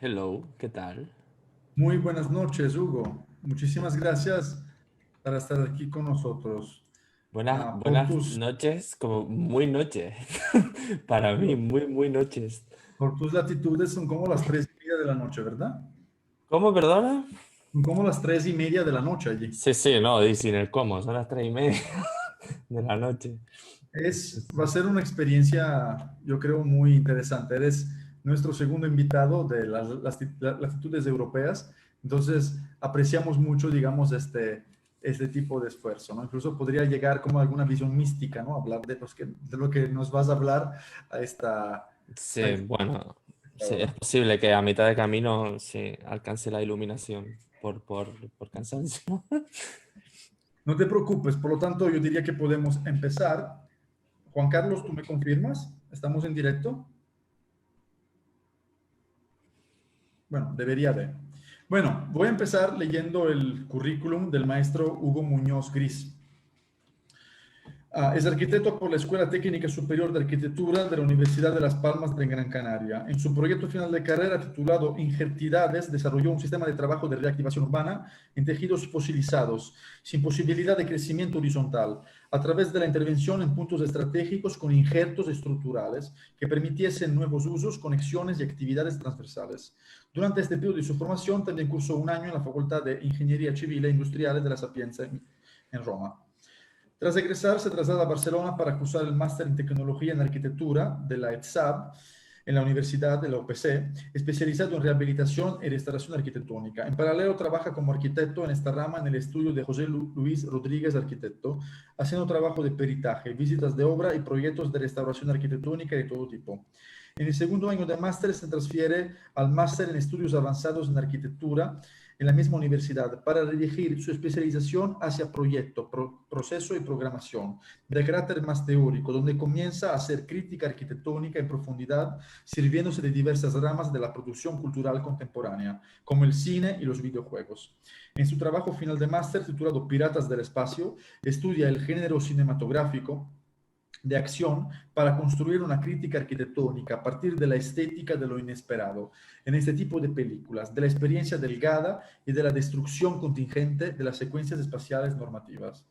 Hello, ¿qué tal? Muy buenas noches, Hugo. Muchísimas gracias para estar aquí con nosotros. Por Buenas tus, noches, como muy noche. Para mí, muy noches. por tus latitudes son como las 3:30 de la noche, ¿verdad? ¿Cómo, perdona? Son como las 3:30 de la noche allí. Sí, sí, no, y sin el cómo, son las 3:30 de la noche. Sí, Va a sí. ser una experiencia, yo creo, muy interesante. Eres nuestro segundo invitado de las latitudes europeas, entonces apreciamos mucho, digamos, este tipo de esfuerzo, ¿no? Incluso podría llegar como alguna visión mística, ¿no? Hablar de lo que nos vas a hablar a a Sí, esta bueno, sí, es hora. posible que a mitad de camino se alcance la iluminación por cansancio. No te preocupes, por lo tanto, yo diría que podemos empezar. Juan Carlos, ¿tú me confirmas? ¿Estamos en directo? Bueno, debería de. Bueno, voy a empezar leyendo el currículum del maestro Hugo Muñoz Gris. Es arquitecto por la Escuela Técnica Superior de Arquitectura de la Universidad de Las Palmas de Gran Canaria. En su proyecto final de carrera titulado Injertidades, desarrolló un sistema de trabajo de reactivación urbana en tejidos fosilizados, sin posibilidad de crecimiento horizontal, a través de la intervención en puntos estratégicos con injertos estructurales que permitiesen nuevos usos, conexiones y actividades transversales. Durante este periodo de su formación, también cursó un año en la Facultad de Ingeniería Civil e Industriales de la Sapienza en Roma. Tras egresar, se traslada a Barcelona para cursar el máster en Tecnología en Arquitectura de la ETSAB en la Universidad de la UPC, especializado en rehabilitación y restauración arquitectónica. En paralelo, trabaja como arquitecto en esta rama en el estudio de José Luis Rodríguez, arquitecto, haciendo trabajo de peritaje, visitas de obra y proyectos de restauración arquitectónica de todo tipo. En el segundo año de máster se transfiere al máster en estudios avanzados en arquitectura en la misma universidad para dirigir su especialización hacia proyecto, proceso y programación, de carácter más teórico, donde comienza a hacer crítica arquitectónica en profundidad, sirviéndose de diversas ramas de la producción cultural contemporánea, como el cine y los videojuegos. En su trabajo final de máster, titulado Piratas del Espacio, estudia el género cinematográfico de acción para construir una crítica arquitectónica a partir de la estética de lo inesperado en este tipo de películas, de la experiencia delgada y de la destrucción contingente de las secuencias espaciales normativas.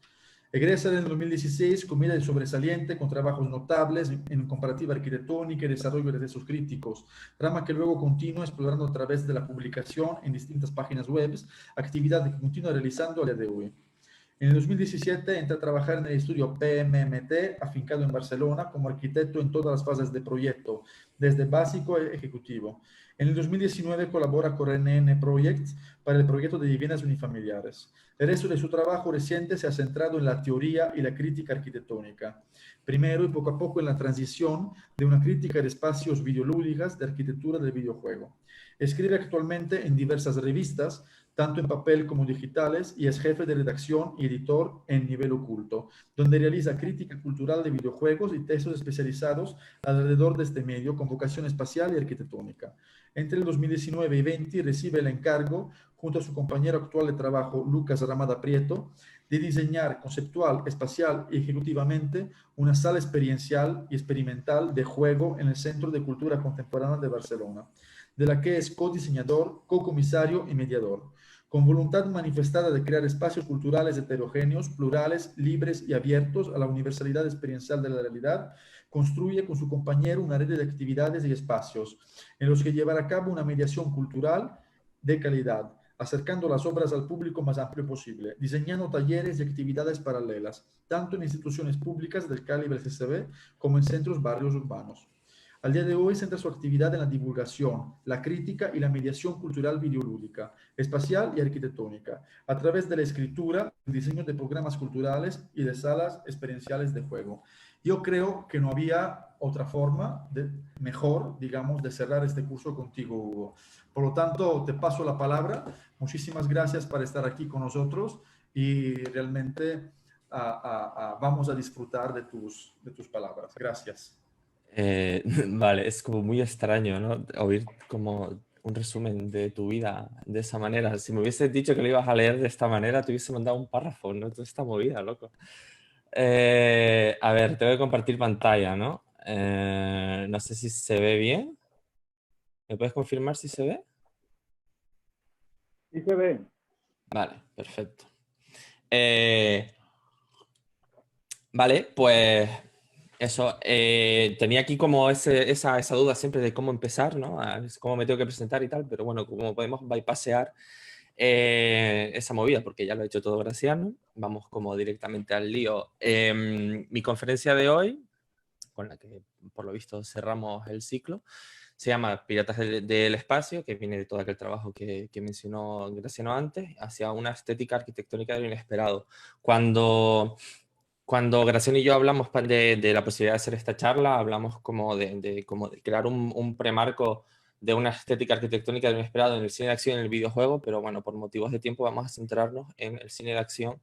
Egresa en el 2016 con mira de sobresaliente, con trabajos notables en comparativa arquitectónica y desarrollo de textos críticos, rama que luego continúa explorando a través de la publicación en distintas páginas web, actividad que continúa realizando a día de hoy. En el 2017 entra a trabajar en el estudio PMMT, afincado en Barcelona, como arquitecto en todas las fases de proyecto, desde básico a ejecutivo. En el 2019 colabora con NN Projects para el proyecto de viviendas unifamiliares. El resto de su trabajo reciente se ha centrado en la teoría y la crítica arquitectónica. Primero y poco a poco en la transición de una crítica de espacios videolúdicas de arquitectura del videojuego. Escribe actualmente en diversas revistas, tanto en papel como digitales, y es jefe de redacción y editor en Nivel Oculto, donde realiza crítica cultural de videojuegos y textos especializados alrededor de este medio con vocación espacial y arquitectónica. Entre el 2019 y 20 recibe el encargo, junto a su compañero actual de trabajo, Lucas Ramada Prieto, de diseñar conceptual, espacial y ejecutivamente una sala experiencial y experimental de juego en el Centro de Cultura Contemporánea de Barcelona, de la que es codiseñador, cocomisario y mediador con voluntad manifestada de crear espacios culturales heterogéneos, plurales, libres y abiertos a la universalidad experiencial de la realidad, construye con su compañero una red de actividades y espacios en los que llevar a cabo una mediación cultural de calidad, acercando las obras al público más amplio posible, diseñando talleres y actividades paralelas, tanto en instituciones públicas del calibre CCB como en centros barrios urbanos. Al día de hoy centra su actividad en la divulgación, la crítica y la mediación cultural videolúdica, espacial y arquitectónica, a través de la escritura, el diseño de programas culturales y de salas experienciales de juego. Yo creo que no había otra forma mejor, digamos, de cerrar este curso contigo, Hugo. Por lo tanto, te paso la palabra. Muchísimas gracias por estar aquí con nosotros y realmente vamos a disfrutar de tus palabras. Gracias. Vale, es como muy extraño, ¿no? Oír como un resumen de tu vida de esa manera. Si me hubieses dicho que lo ibas a leer de esta manera, te hubiese mandado un párrafo, ¿no? Toda esta movida, loco. A ver, te voy a compartir pantalla, ¿no? No sé si se ve bien. ¿Me puedes confirmar si se ve? Sí se ve. Vale, perfecto. Vale, pues eso. Tenía aquí como esa duda siempre de cómo empezar, ¿no? Cómo me tengo que presentar y tal, pero bueno, como podemos bypassear esa movida, porque ya lo he hecho todo Graciano, vamos como directamente al lío. Mi conferencia de hoy, con la que por lo visto cerramos el ciclo, se llama Piratas del Espacio, que viene de todo aquel trabajo que mencionó Graciano antes, hacia una estética arquitectónica de lo inesperado. Cuando Graciano y yo hablamos de la posibilidad de hacer esta charla, hablamos como como de crear un premarco de una estética arquitectónica de lo inesperado en el cine de acción y en el videojuego, pero bueno, por motivos de tiempo vamos a centrarnos en el cine de acción,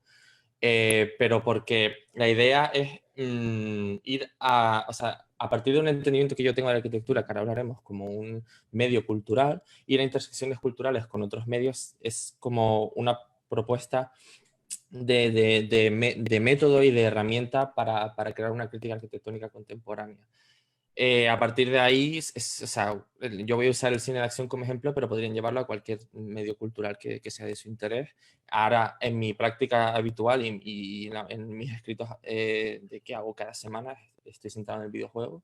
pero porque la idea es ir o sea, a partir de un entendimiento que yo tengo de la arquitectura, que ahora hablaremos como un medio cultural, ir a intersecciones culturales con otros medios es como una propuesta de método y de herramienta para crear una crítica arquitectónica contemporánea. A partir de ahí, o sea, yo voy a usar el cine de acción como ejemplo, pero podrían llevarlo a cualquier medio cultural que sea de su interés. Ahora, en mi práctica habitual y en mis escritos de que hago cada semana, estoy centrado en el videojuego.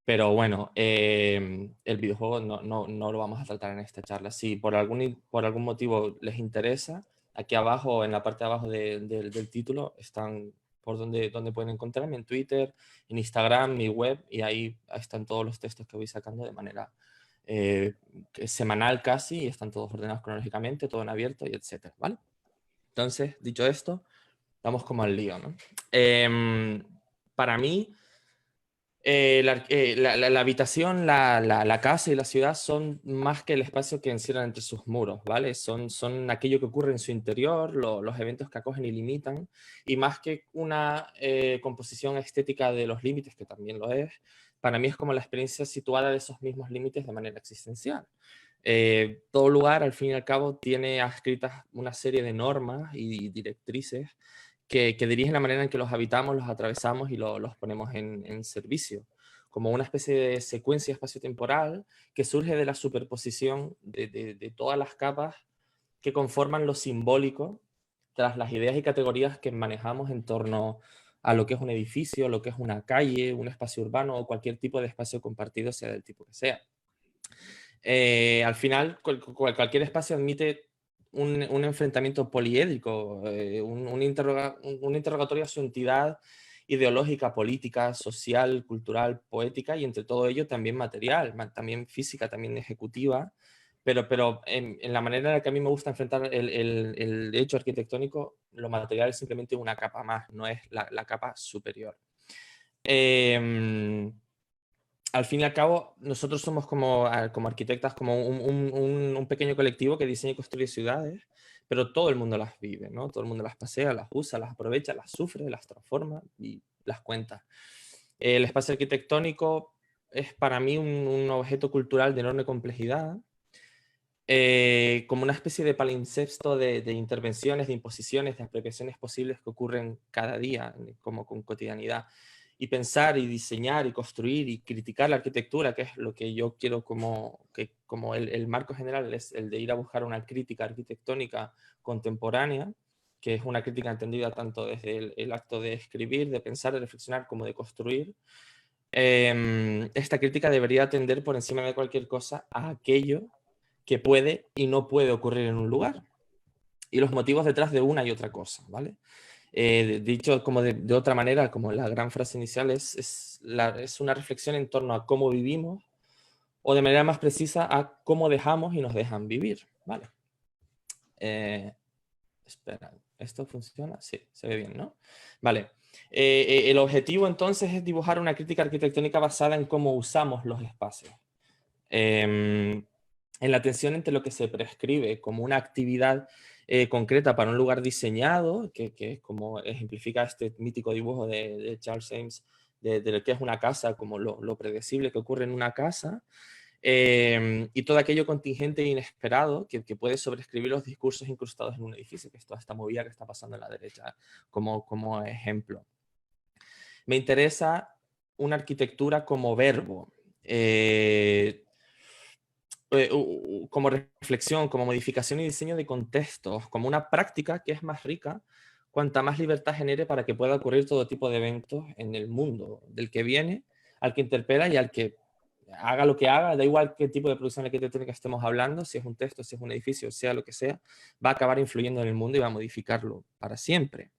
Pero bueno, el videojuego no lo vamos a tratar en esta charla. Si por algún motivo les interesa, aquí abajo, en la parte de abajo del título, están por donde pueden encontrarme, en Twitter, en Instagram, mi web, y ahí están todos los textos que voy sacando de manera semanal casi, y están todos ordenados cronológicamente, todo en abierto, y etcétera, ¿vale? Entonces, dicho esto, vamos como al lío, ¿no? Para mí, la habitación, la casa y la ciudad son más que el espacio que encierran entre sus muros, ¿vale? Son aquello que ocurre en su interior, los eventos que acogen y limitan, y más que una composición estética de los límites, que también lo es, para mí es como la experiencia situada de esos mismos límites de manera existencial. Todo lugar, al fin y al cabo, tiene adscritas una serie de normas y directrices que dirigen la manera en que los habitamos, los atravesamos y los ponemos en servicio, como una especie de secuencia espacio-temporal que surge de la superposición de todas las capas que conforman lo simbólico tras las ideas y categorías que manejamos en torno a lo que es un edificio, lo que es una calle, un espacio urbano o cualquier tipo de espacio compartido, sea del tipo que sea. Al final, cualquier espacio admite un enfrentamiento poliédrico, un interrogatorio a su entidad ideológica, política, social, cultural, poética y entre todo ello también material, también física, también ejecutiva, pero en la manera en la que a mí me gusta enfrentar el hecho arquitectónico, lo material es simplemente una capa más, no es la capa superior. Al fin y al cabo, nosotros somos como arquitectas, como un pequeño colectivo que diseña y construye ciudades, pero todo el mundo las vive, ¿no? Todo el mundo las pasea, las usa, las aprovecha, las sufre, las transforma y las cuenta. El espacio arquitectónico es para mí un objeto cultural de enorme complejidad, como una especie de palimpsesto de intervenciones, de imposiciones, de apropiaciones posibles que ocurren cada día, como con cotidianidad. Y pensar y diseñar y construir y criticar la arquitectura, que es lo que yo quiero como el marco general, es el de ir a buscar una crítica arquitectónica contemporánea, que es una crítica entendida tanto desde el acto de escribir, de pensar, de reflexionar, como de construir. Esta crítica debería atender por encima de cualquier cosa a aquello que puede y no puede ocurrir en un lugar, y los motivos detrás de una y otra cosa, ¿vale? Dicho como de otra manera, como la gran frase inicial es una reflexión en torno a cómo vivimos, o de manera más precisa a cómo dejamos y nos dejan vivir, ¿vale? Espera, ¿esto funciona? Sí, se ve bien, ¿no? Vale. El objetivo entonces es dibujar una crítica arquitectónica basada en cómo usamos los espacios. En la tensión entre lo que se prescribe como una actividad concreta para un lugar diseñado, que es como ejemplifica este mítico dibujo de Charles James, de lo que es una casa, como lo predecible que ocurre en una casa, y todo aquello contingente e inesperado que puede sobreescribir los discursos incrustados en un edificio, que es toda esta movida que está pasando en la derecha como ejemplo. Me interesa una arquitectura como verbo. como reflexión, como modificación y diseño de contextos, como una práctica que es más rica cuanta más libertad genere para que pueda ocurrir todo tipo de eventos en el mundo, del que viene, al que interpela y al que haga lo que haga, da igual qué tipo de producción arquitectónica estemos hablando, si es un texto, si es un edificio, sea lo que sea, va a acabar influyendo en el mundo y va a modificarlo para siempre.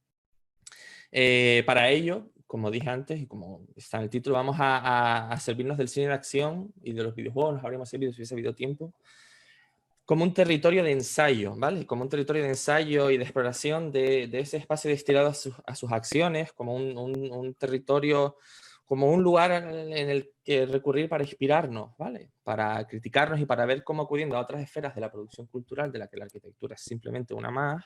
Para ello, como dije antes y como está en el título, vamos a servirnos del cine de acción y de los videojuegos, nos habríamos servido si hubiese habido tiempo, como un territorio de ensayo, ¿vale? Como un territorio de ensayo y de exploración de ese espacio destinado a sus acciones, como un territorio, como un lugar en el que recurrir para inspirarnos, ¿vale? Para criticarnos y para ver cómo acudiendo a otras esferas de la producción cultural, de la que la arquitectura es simplemente una más,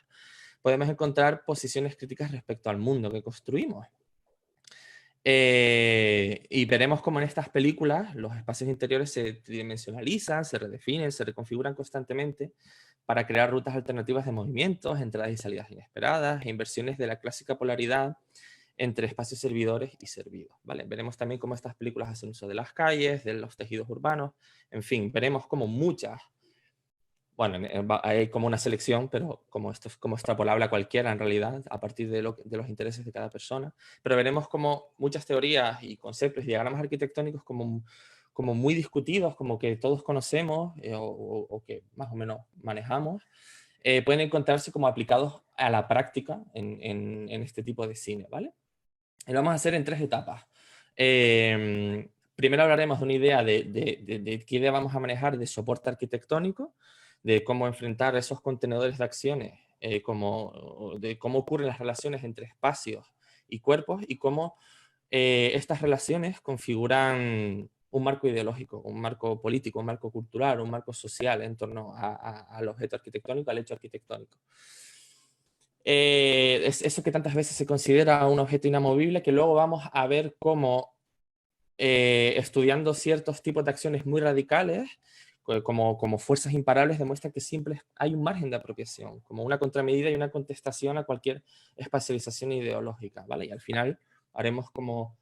podemos encontrar posiciones críticas respecto al mundo que construimos. Y veremos cómo en estas películas los espacios interiores se tridimensionalizan, se redefinen, se reconfiguran constantemente para crear rutas alternativas de movimientos, entradas y salidas inesperadas e inversiones de la clásica polaridad entre espacios servidores y servidos, ¿vale? Veremos también cómo estas películas hacen uso de las calles, de los tejidos urbanos, en fin, veremos cómo muchas, bueno, hay como una selección, pero como esto es como extrapolable a cualquiera en realidad, a partir de los intereses de cada persona. Pero veremos como muchas teorías y conceptos y diagramas arquitectónicos como muy discutidos, como que todos conocemos o que más o menos manejamos, pueden encontrarse como aplicados a la práctica en este tipo de cine, ¿vale? Y lo vamos a hacer en 3 etapas. Primero hablaremos de una idea de qué idea vamos a manejar de soporte arquitectónico, de cómo enfrentar esos contenedores de acciones, de cómo ocurren las relaciones entre espacios y cuerpos y cómo estas relaciones configuran un marco ideológico, un marco político, un marco cultural, un marco social en torno al objeto arquitectónico, al hecho arquitectónico. Es eso que tantas veces se considera un objeto inamovible, que luego vamos a ver cómo estudiando ciertos tipos de acciones muy radicales, como fuerzas imparables, demuestra que siempre hay un margen de apropiación, como una contramedida y una contestación a cualquier espacialización ideológica, ¿vale? Y al final veremos como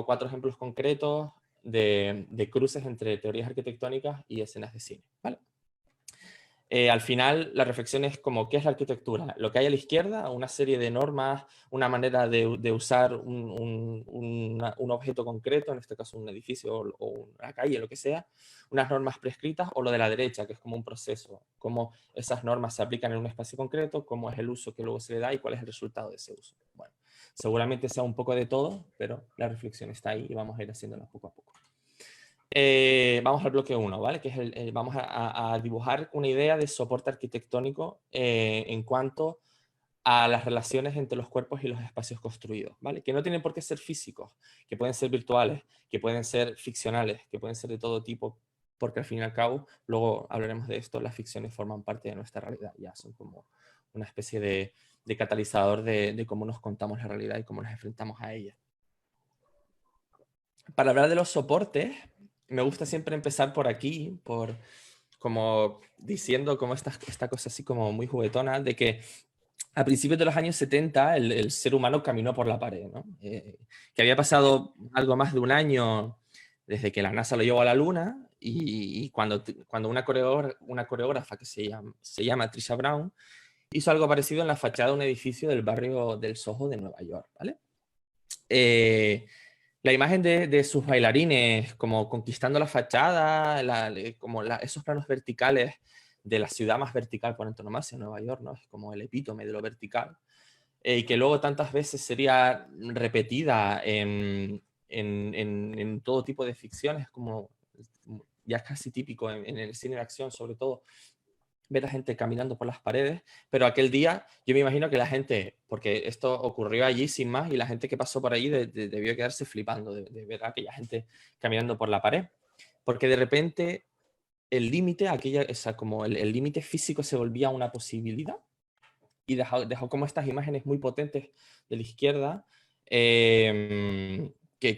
4 ejemplos concretos de cruces entre teorías arquitectónicas y escenas de cine, ¿vale? Al final la reflexión es como ¿qué es la arquitectura? Lo que hay a la izquierda, una serie de normas, una manera de usar un objeto concreto, en este caso un edificio o una calle, lo que sea, unas normas prescritas, o lo de la derecha, que es como un proceso, cómo esas normas se aplican en un espacio concreto, cómo es el uso que luego se le da y cuál es el resultado de ese uso. Bueno, seguramente sea un poco de todo, pero la reflexión está ahí y vamos a ir haciéndola poco a poco. Vamos al bloque 1, ¿vale? Que es vamos a dibujar una idea de soporte arquitectónico en cuanto a las relaciones entre los cuerpos y los espacios construidos, ¿vale? Que no tienen por qué ser físicos, que pueden ser virtuales, que pueden ser ficcionales, que pueden ser de todo tipo, porque al fin y al cabo, luego hablaremos de esto, las ficciones forman parte de nuestra realidad, ya son como una especie de catalizador de cómo nos contamos la realidad y cómo nos enfrentamos a ella. Para hablar de los soportes, me gusta siempre empezar por aquí, como diciendo como esta cosa así como muy juguetona, de que a principios de los años 70 el ser humano caminó por la pared, ¿no? Que había pasado algo más de un año desde que la NASA lo llevó a la Luna y cuando una coreógrafa que se llama Trisha Brown hizo algo parecido en la fachada de un edificio del barrio del Soho de Nueva York, ¿vale? La imagen de sus bailarines como conquistando la fachada, esos planos verticales de la ciudad más vertical por antonomasia, Nueva York, ¿no? Es como el epítome de lo vertical. Y que luego tantas veces sería repetida en todo tipo de ficciones, como ya es casi típico en el cine de acción, sobre todo, ver a gente caminando por las paredes, pero aquel día yo me imagino que la gente, porque esto ocurrió allí sin más, y la gente que pasó por allí debió quedarse flipando de ver a aquella gente caminando por la pared, porque de repente el límite, como el límite físico se volvía una posibilidad, y dejó como estas imágenes muy potentes de la izquierda, que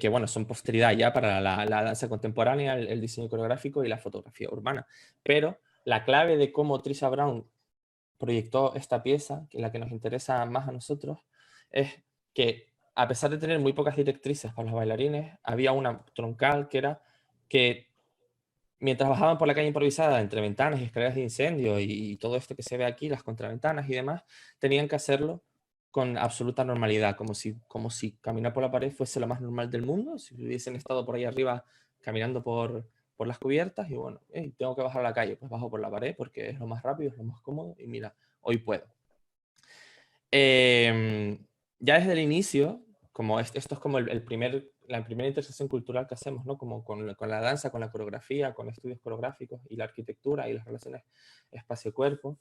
bueno, son posteridad ya para la danza contemporánea, el diseño coreográfico y la fotografía urbana, pero la clave de cómo Trisha Brown proyectó esta pieza, que es la que nos interesa más a nosotros, es que a pesar de tener muy pocas directrices para los bailarines, había una troncal que era que mientras bajaban por la calle improvisada entre ventanas y escaleras de incendio y todo esto que se ve aquí, las contraventanas y demás, tenían que hacerlo con absoluta normalidad, como si caminar por la pared fuese lo más normal del mundo, si hubiesen estado por ahí arriba caminando por las cubiertas y bueno, tengo que bajar a la calle, pues bajo por la pared porque es lo más rápido, es lo más cómodo y mira, hoy puedo. Ya desde el inicio, como esto es como la primera intersección cultural que hacemos, ¿no? Como con la danza, con la coreografía, con estudios coreográficos y la arquitectura y las relaciones espacio-cuerpo.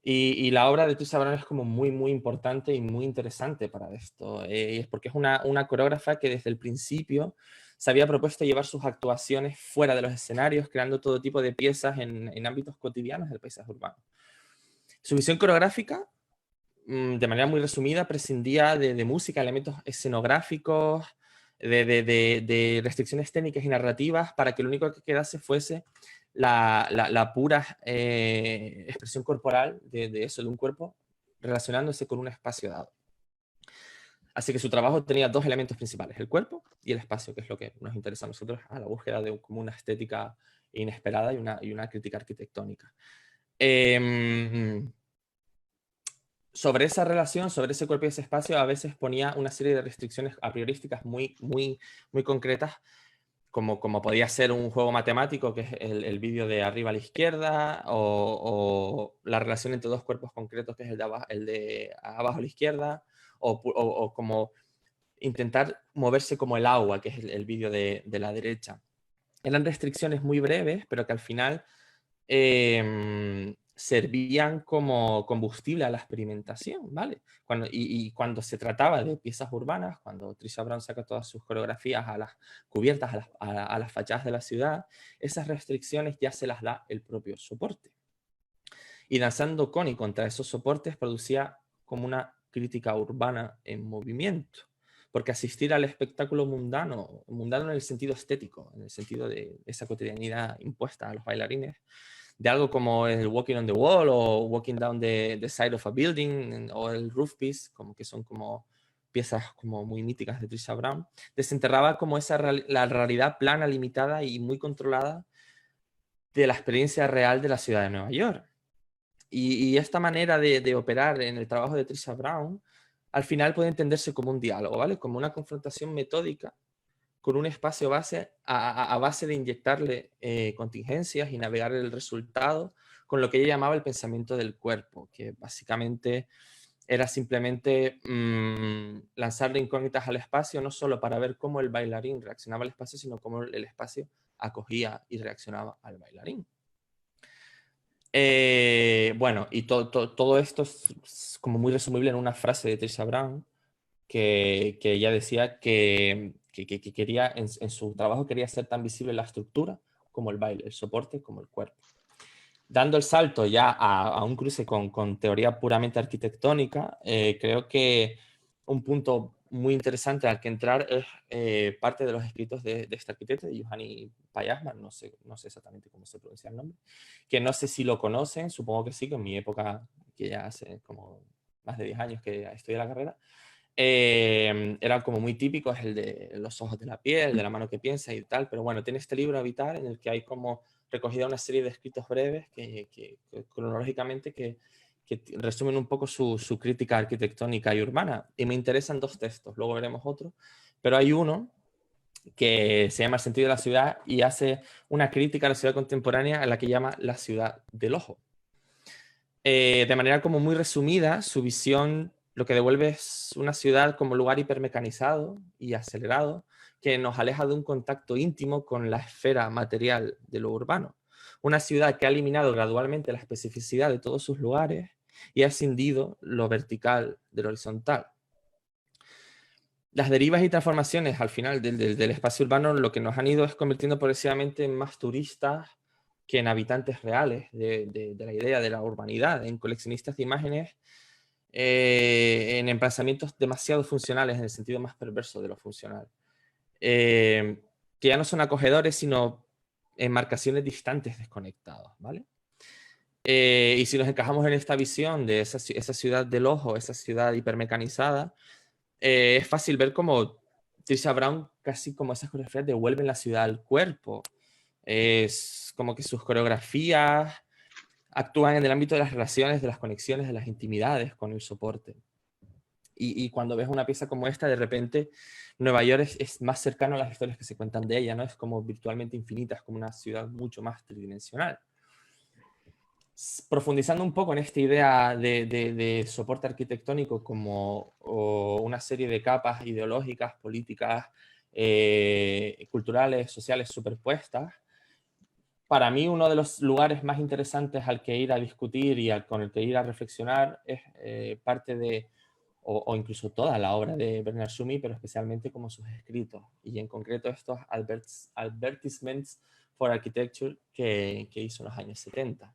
Y la obra de Trisha Brown es como muy, muy importante y muy interesante para esto. Es porque es una coreógrafa que desde el principio se había propuesto llevar sus actuaciones fuera de los escenarios, creando todo tipo de piezas en ámbitos cotidianos del paisaje urbano. Su visión coreográfica, de manera muy resumida, prescindía de música, elementos escenográficos, de restricciones técnicas y narrativas, para que lo único que quedase fuese la pura expresión corporal de eso, de un cuerpo relacionándose con un espacio dado. Así que su trabajo tenía dos elementos principales, el cuerpo y el espacio, que es lo que nos interesa a nosotros, a la búsqueda de como una estética inesperada y una crítica arquitectónica. Sobre esa relación, sobre ese cuerpo y ese espacio, a veces ponía una serie de restricciones a priorísticas muy concretas, como podía ser un juego matemático, que es el vídeo de arriba a la izquierda, o la relación entre dos cuerpos concretos, que es el de abajo a la izquierda, o como intentar moverse como el agua, que es el vídeo de la derecha. Eran restricciones muy breves, pero que al final servían como combustible a la experimentación, ¿vale? Cuando se trataba de piezas urbanas, cuando Trisha Brown saca todas sus coreografías a las cubiertas, a las fachadas de la ciudad, esas restricciones ya se las da el propio soporte. Y danzando con y contra esos soportes producía como una crítica urbana en movimiento. Porque asistir al espectáculo mundano en el sentido estético, en el sentido de esa cotidianidad impuesta a los bailarines, de algo como el Walking on the Wall o Walking Down the Side of a Building o el Roof Piece, como que son como piezas como muy míticas de Trisha Brown, desenterraba como la realidad plana, limitada y muy controlada de la experiencia real de la ciudad de Nueva York. Y esta manera de operar en el trabajo de Trisha Brown, al final puede entenderse como un diálogo, ¿vale? Como una confrontación metódica con un espacio base a base de inyectarle contingencias y navegar el resultado con lo que ella llamaba el pensamiento del cuerpo, que básicamente era simplemente lanzarle incógnitas al espacio, no solo para ver cómo el bailarín reaccionaba al espacio, sino cómo el espacio acogía y reaccionaba al bailarín. Bueno, y todo esto es como muy resumible en una frase de Trisha Brown, que ella decía que quería, en su trabajo quería hacer tan visible la estructura como el baile, el soporte como el cuerpo. Dando el salto ya a un cruce con teoría puramente arquitectónica, creo que un punto muy interesante al que entrar es parte de los escritos de este arquitecto, de Juhani Payasman, no sé exactamente cómo se pronuncia el nombre, que no sé si lo conocen, supongo que sí, que en mi época, que ya hace como más de 10 años que estudié la carrera, era como muy típico, es el de los ojos de la piel, de la mano que piensa y tal, pero bueno, tiene este libro Habitar en el que hay como recogida una serie de escritos breves que cronológicamente que resumen un poco su crítica arquitectónica y urbana. Y me interesan dos textos, luego veremos otro, pero hay uno que se llama El sentido de la ciudad y hace una crítica a la ciudad contemporánea a la que llama la ciudad del ojo. De manera como muy resumida, su visión lo que devuelve es una ciudad como lugar hipermecanizado y acelerado que nos aleja de un contacto íntimo con la esfera material de lo urbano. Una ciudad que ha eliminado gradualmente la especificidad de todos sus lugares y ha escindido lo vertical de lo horizontal. Las derivas y transformaciones al final del espacio urbano lo que nos han ido es convirtiendo progresivamente en más turistas que en habitantes reales de la idea de la urbanidad, en coleccionistas de imágenes, en emplazamientos demasiado funcionales en el sentido más perverso de lo funcional, que ya no son acogedores, sino enmarcaciones distantes desconectados, ¿vale? Y si nos encajamos en esta visión de esa ciudad del ojo, esa ciudad hipermecanizada, es fácil ver cómo Trisha Brown, casi como esas coreografías, devuelven la ciudad al cuerpo. Es como que sus coreografías actúan en el ámbito de las relaciones, de las conexiones, de las intimidades con el soporte. Y cuando ves una pieza como esta, de repente Nueva York es más cercano a las historias que se cuentan de ella, ¿no? Es como virtualmente infinita, es como una ciudad mucho más tridimensional. Profundizando un poco en esta idea de soporte arquitectónico como una serie de capas ideológicas, políticas, culturales, sociales superpuestas, para mí uno de los lugares más interesantes al que ir a discutir y con el que ir a reflexionar es parte de, o incluso toda la obra de Bernard Tschumi, pero especialmente como sus escritos, y en concreto estos advertisements for architecture que hizo en los años 70.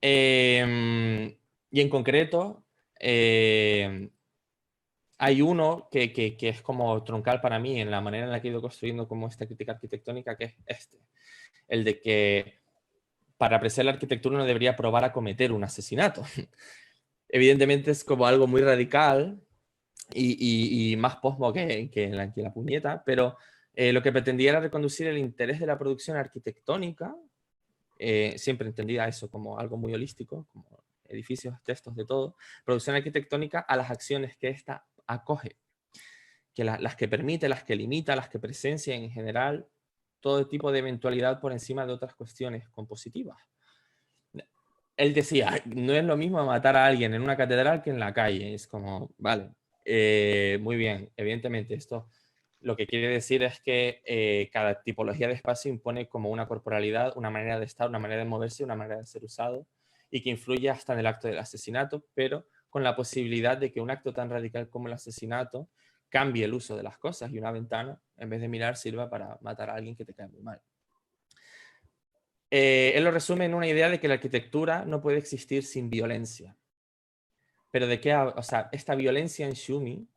Y en concreto, hay uno que es como troncal para mí en la manera en la que he ido construyendo como esta crítica arquitectónica, que es este. El de que para apreciar la arquitectura uno debería probar a cometer un asesinato. Evidentemente es como algo muy radical y más posmo que la puñeta, pero lo que pretendía era reconducir el interés de la producción arquitectónica, siempre entendida eso como algo muy holístico, como edificios, textos, de todo, producción arquitectónica a las acciones que ésta acoge, que las que permite, las que limita, las que presencia en general, todo tipo de eventualidad por encima de otras cuestiones compositivas. Él decía, no es lo mismo matar a alguien en una catedral que en la calle. Es como, vale, muy bien, evidentemente esto lo que quiere decir es que cada tipología de espacio impone como una corporalidad, una manera de estar, una manera de moverse, una manera de ser usado, y que influye hasta en el acto del asesinato, pero con la posibilidad de que un acto tan radical como el asesinato cambie el uso de las cosas, y una ventana, en vez de mirar, sirva para matar a alguien que te cae muy mal. Él lo resume en una idea de que la arquitectura no puede existir sin violencia. Pero de qué, o sea, esta violencia en Tschumi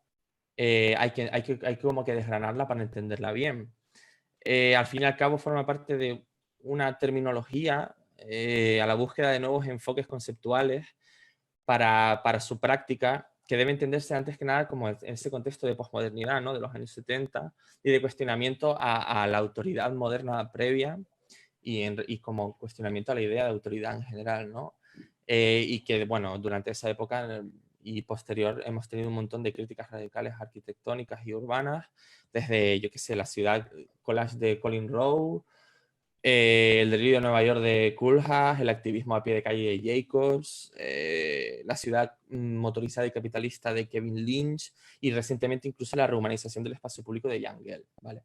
hay que como que desgranarla para entenderla bien. Al fin y al cabo forma parte de una terminología a la búsqueda de nuevos enfoques conceptuales para su práctica, que debe entenderse antes que nada como en ese contexto de posmodernidad, ¿no? De los años 70 y de cuestionamiento a la autoridad moderna previa y como cuestionamiento a la idea de autoridad en general, ¿no? Y que, bueno, durante esa época y posterior hemos tenido un montón de críticas radicales arquitectónicas y urbanas, desde, yo qué sé, la ciudad collage de Colin Rowe, el delirio de Nueva York de Koolhaas, el activismo a pie de calle de Jacobs, la ciudad motorizada y capitalista de Kevin Lynch y recientemente incluso la rehumanización del espacio público de Jan Gehl, ¿vale?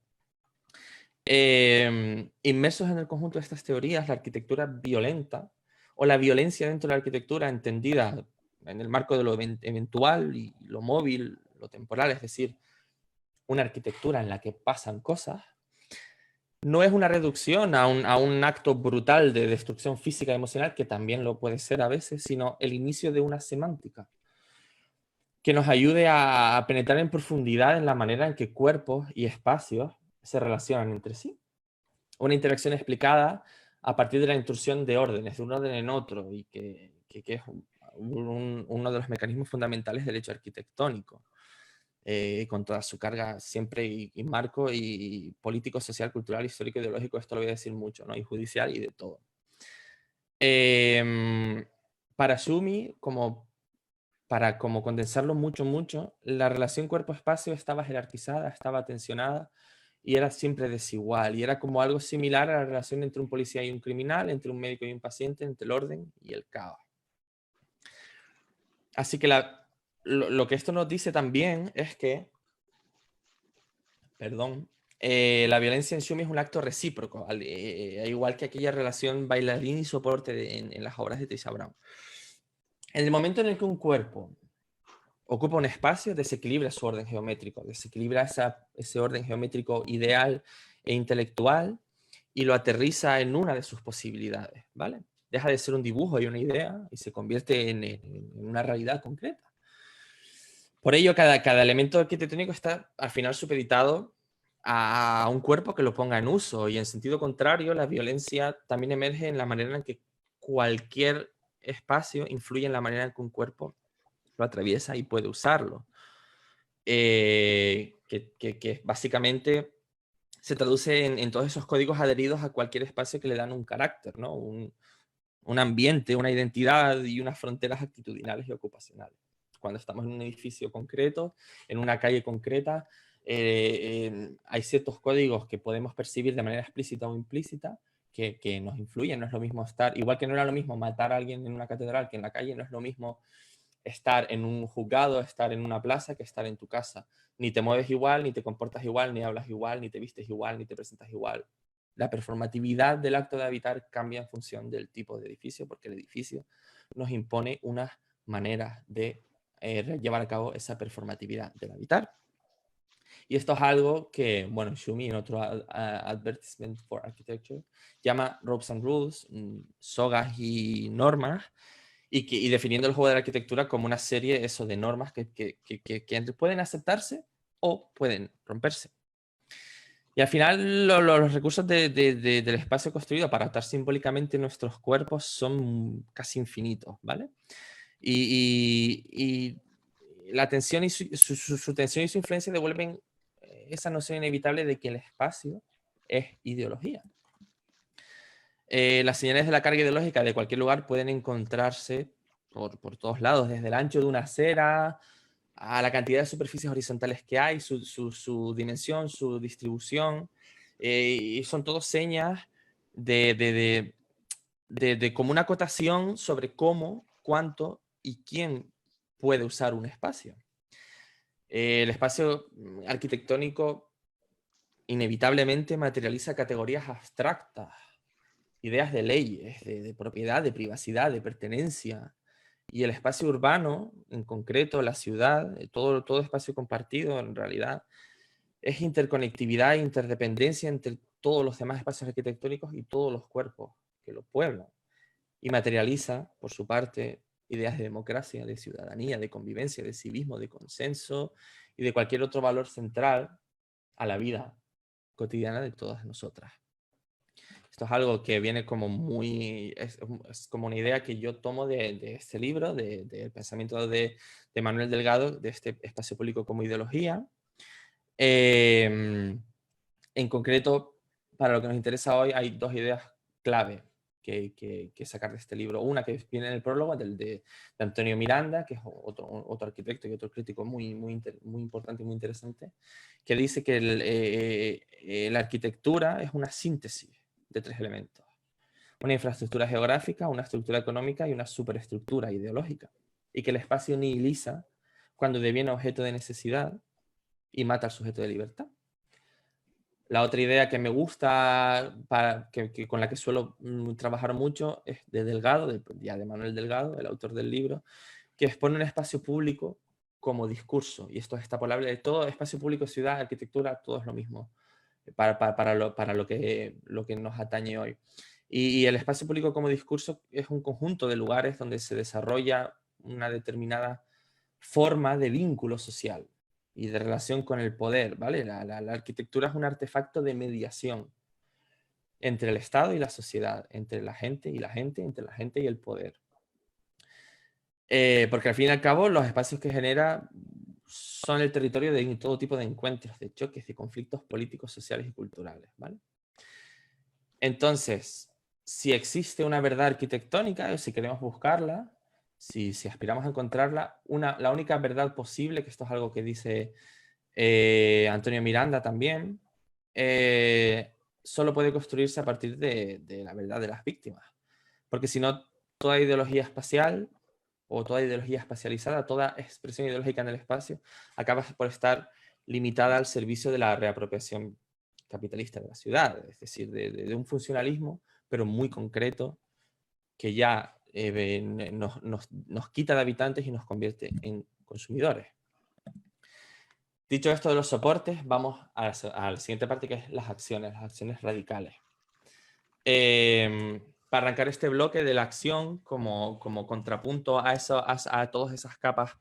Inmersos en el conjunto de estas teorías, la arquitectura violenta o la violencia dentro de la arquitectura entendida en el marco de lo eventual y lo móvil, lo temporal, es decir, una arquitectura en la que pasan cosas, no es una reducción a un acto brutal de destrucción física y emocional, que también lo puede ser a veces, sino el inicio de una semántica que nos ayude a penetrar en profundidad en la manera en que cuerpos y espacios se relacionan entre sí. Una interacción explicada a partir de la intrusión de órdenes, de un orden en otro, y que es uno de los mecanismos fundamentales del hecho arquitectónico, con toda su carga siempre y marco y político, social, cultural, histórico, ideológico, esto lo voy a decir mucho, ¿no? Y judicial y de todo. Para Tschumi, para condensarlo mucho, la relación cuerpo-espacio estaba jerarquizada, estaba tensionada, y era siempre desigual, y era como algo similar a la relación entre un policía y un criminal, entre un médico y un paciente, entre el orden y el caos. Así que lo que esto nos dice también es que, la violencia en Tschumi es un acto recíproco, igual que aquella relación bailarín y soporte en las obras de Tessa Brown. En el momento en el que un cuerpo ocupa un espacio, desequilibra su orden geométrico, desequilibra ese orden geométrico ideal e intelectual y lo aterriza en una de sus posibilidades, ¿vale? Deja de ser un dibujo y una idea y se convierte en una realidad concreta. Por ello, cada elemento arquitectónico está al final supeditado a un cuerpo que lo ponga en uso, y en sentido contrario, la violencia también emerge en la manera en que cualquier espacio influye en la manera en que un cuerpo lo atraviesa y puede usarlo. Que básicamente se traduce en todos esos códigos adheridos a cualquier espacio que le dan un carácter, ¿no? Un ambiente, una identidad y unas fronteras actitudinales y ocupacionales. Cuando estamos en un edificio concreto, en una calle concreta, hay ciertos códigos que podemos percibir de manera explícita o implícita que nos influyen. No es lo mismo estar, igual que no era lo mismo matar a alguien en una catedral que en la calle, no es lo mismo estar en un juzgado, estar en una plaza, que estar en tu casa. Ni te mueves igual, ni te comportas igual, ni hablas igual, ni te vistes igual, ni te presentas igual. La performatividad del acto de habitar cambia en función del tipo de edificio, porque el edificio nos impone unas maneras de llevar a cabo esa performatividad del habitar. Y esto es algo que, bueno, Shumi en otro Advertisement for Architecture llama Ropes and Rules, sogas y normas, y definiendo el juego de la arquitectura como una serie eso, de normas que pueden aceptarse o pueden romperse. Y al final los recursos del espacio construido para adaptar simbólicamente nuestros cuerpos son casi infinitos, ¿vale? Y la tensión y su tensión y su influencia devuelven esa noción inevitable de que el espacio es ideología. Las señales de la carga ideológica de cualquier lugar pueden encontrarse por todos lados, desde el ancho de una acera a la cantidad de superficies horizontales que hay, su dimensión, su distribución, y son todos señas de como una acotación sobre cómo, cuánto y quién puede usar un espacio. El espacio arquitectónico inevitablemente materializa categorías abstractas, ideas de leyes, de propiedad, de privacidad, de pertenencia. Y el espacio urbano, en concreto la ciudad, todo espacio compartido en realidad, es interconectividad e interdependencia entre todos los demás espacios arquitectónicos y todos los cuerpos que lo pueblan. Y materializa, por su parte, ideas de democracia, de ciudadanía, de convivencia, de civismo, de consenso y de cualquier otro valor central a la vida cotidiana de todas nosotras. Esto es algo que viene como muy, es como una idea que yo tomo de este libro, del pensamiento de Manuel Delgado, de este espacio público como ideología. En concreto, para lo que nos interesa hoy, hay dos ideas clave que sacar de este libro. Una que viene en el prólogo de Antonio Miranda, que es otro arquitecto y otro crítico muy importante y muy interesante, que dice que la arquitectura es una síntesis de tres elementos: una infraestructura geográfica, una estructura económica y una superestructura ideológica, y que el espacio nihiliza cuando deviene objeto de necesidad y mata al sujeto de libertad. La otra idea que me gusta, con la que suelo trabajar mucho, es de Delgado, de Manuel Delgado, el autor del libro, que expone un espacio público como discurso, y esto es extrapolable de todo espacio público, ciudad, arquitectura, todo es lo mismo para lo que nos atañe hoy. Y el espacio público como discurso es un conjunto de lugares donde se desarrolla una determinada forma de vínculo social y de relación con el poder, ¿vale? La arquitectura es un artefacto de mediación entre el Estado y la sociedad, entre la gente y la gente, entre la gente y el poder. Porque al fin y al cabo los espacios que genera son el territorio de todo tipo de encuentros, de choques, de conflictos políticos, sociales y culturales, ¿vale? Entonces, si existe una verdad arquitectónica, o si queremos buscarla, si aspiramos a encontrarla, la única verdad posible, que esto es algo que dice Antonio Miranda también, solo puede construirse a partir de la verdad de las víctimas. Porque si no, toda ideología espacial o toda ideología espacializada, toda expresión ideológica en el espacio, acaba por estar limitada al servicio de la reapropiación capitalista de la ciudad, es decir, de un funcionalismo, pero muy concreto, que ya nos quita de habitantes y nos convierte en consumidores. Dicho esto de los soportes, vamos a la siguiente parte, que es las acciones radicales. Para arrancar este bloque de la acción como contrapunto a todas esas capas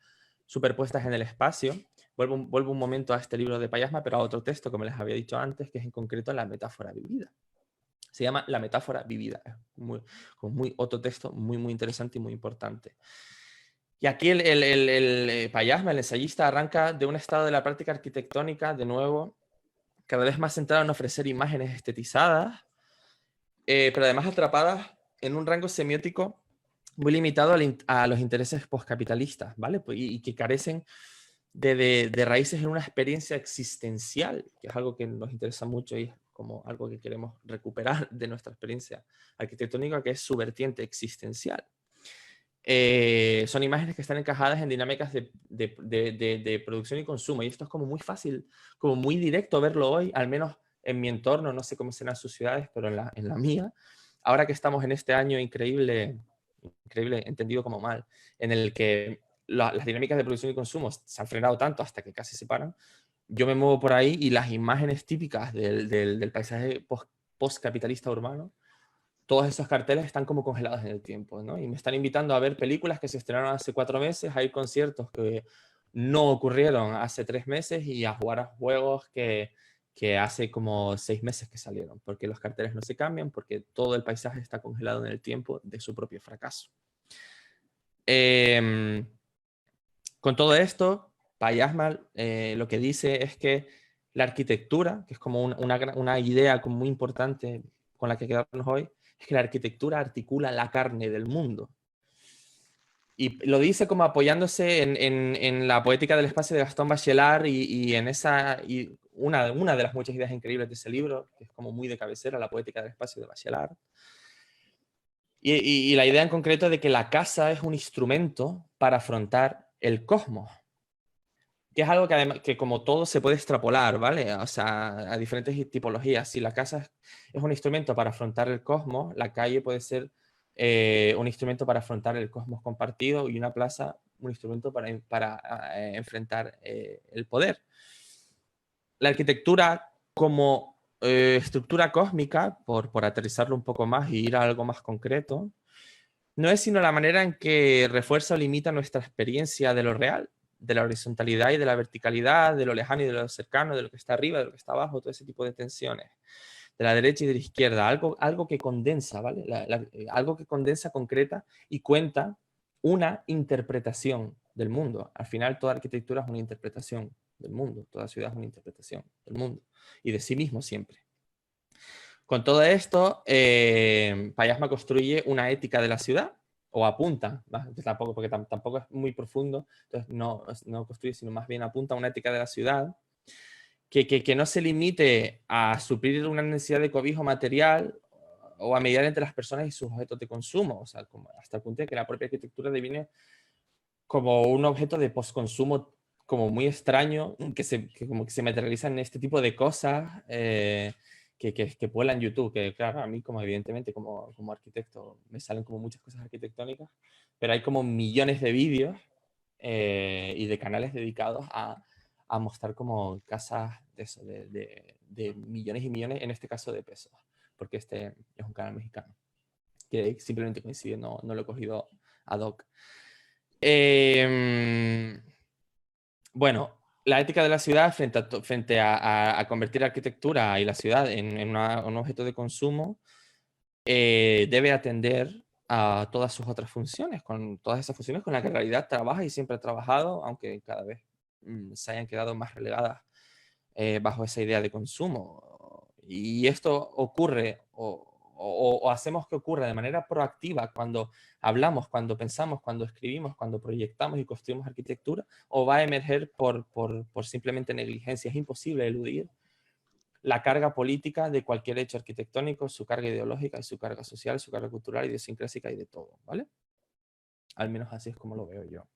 superpuestas en el espacio, vuelvo un momento a este libro de Payasma, pero a otro texto, como les había dicho antes, que es en concreto la metáfora vivida. Se llama La metáfora vivida. Es otro texto muy interesante y muy importante. Y aquí el Payasma, el ensayista, arranca de un estado de la práctica arquitectónica, de nuevo, cada vez más centrado en ofrecer imágenes estetizadas, pero además atrapadas en un rango semiótico muy limitado a los intereses postcapitalistas, ¿vale? Y que carecen de raíces en una experiencia existencial, que es algo que nos interesa mucho y es como algo que queremos recuperar de nuestra experiencia arquitectónica, que es su vertiente existencial. Son imágenes que están encajadas en dinámicas de producción y consumo, y esto es como muy fácil, como muy directo verlo hoy, al menos en mi entorno, no sé cómo serán sus ciudades, pero en la mía, ahora que estamos en este año increíble, entendido como mal, en el que las dinámicas de producción y consumo se han frenado tanto hasta que casi se paran, yo me muevo por ahí y las imágenes típicas del paisaje postcapitalista urbano, todos esos carteles están como congelados en el tiempo, ¿no? Y me están invitando a ver películas que se estrenaron hace 4 meses, a ir a conciertos que no ocurrieron hace 3 meses y a jugar a juegos que hace como 6 meses que salieron, porque los carteles no se cambian, porque todo el paisaje está congelado en el tiempo de su propio fracaso. Con todo esto, Payasmal lo que dice es que la arquitectura, que es como una idea como muy importante con la que quedarnos hoy, es que la arquitectura articula la carne del mundo. Y lo dice como apoyándose en la poética del espacio de Gastón Bachelard y en una de las muchas ideas increíbles de ese libro, que es como muy de cabecera, la poética del espacio de Bachelard. Y la idea en concreto de que la casa es un instrumento para afrontar el cosmos, que es algo que, además, que como todo se puede extrapolar, ¿vale? O sea, a diferentes tipologías. Si la casa es un instrumento para afrontar el cosmos, la calle puede ser un instrumento para afrontar el cosmos compartido y una plaza un instrumento para enfrentar el poder. La arquitectura como estructura cósmica, por aterrizarlo un poco más y ir a algo más concreto, no es sino la manera en que refuerza o limita nuestra experiencia de lo real, de la horizontalidad y de la verticalidad, de lo lejano y de lo cercano, de lo que está arriba, de lo que está abajo, todo ese tipo de tensiones, de la derecha y de la izquierda, algo que condensa, ¿vale? Algo que condensa, concreta y cuenta una interpretación del mundo. Al final toda arquitectura es una interpretación del mundo, toda ciudad es una interpretación del mundo y de sí mismo siempre. Con todo esto, Payasma construye una ética de la ciudad, o apunta, tampoco, porque tampoco es muy profundo, entonces no construye, sino más bien apunta a una ética de la ciudad, que no se limite a suplir una necesidad de cobijo material o a mediar entre las personas y sus objetos de consumo, o sea, como hasta el punto de que la propia arquitectura deviene como un objeto de postconsumo como muy extraño, como que se materializa en este tipo de cosas que vuelan en YouTube, que claro, a mí como evidentemente como arquitecto me salen como muchas cosas arquitectónicas, pero hay como millones de vídeos y de canales dedicados a mostrar como casas de millones y millones, en este caso de pesos, porque este es un canal mexicano, que simplemente coincide, no lo he cogido ad hoc. Bueno, la ética de la ciudad frente a convertir la arquitectura y la ciudad en un objeto de consumo debe atender a todas sus otras funciones, con todas esas funciones con las que en realidad trabaja y siempre ha trabajado, aunque cada vez se hayan quedado más relegadas bajo esa idea de consumo. Y esto ocurre o hacemos que ocurra de manera proactiva cuando hablamos, cuando pensamos, cuando escribimos, cuando proyectamos y construimos arquitectura, o va a emerger por simplemente negligencia. Es imposible eludir la carga política de cualquier hecho arquitectónico, su carga ideológica y su carga social, su carga cultural, idiosincrásica y de todo, ¿vale? Al menos así es como lo veo yo.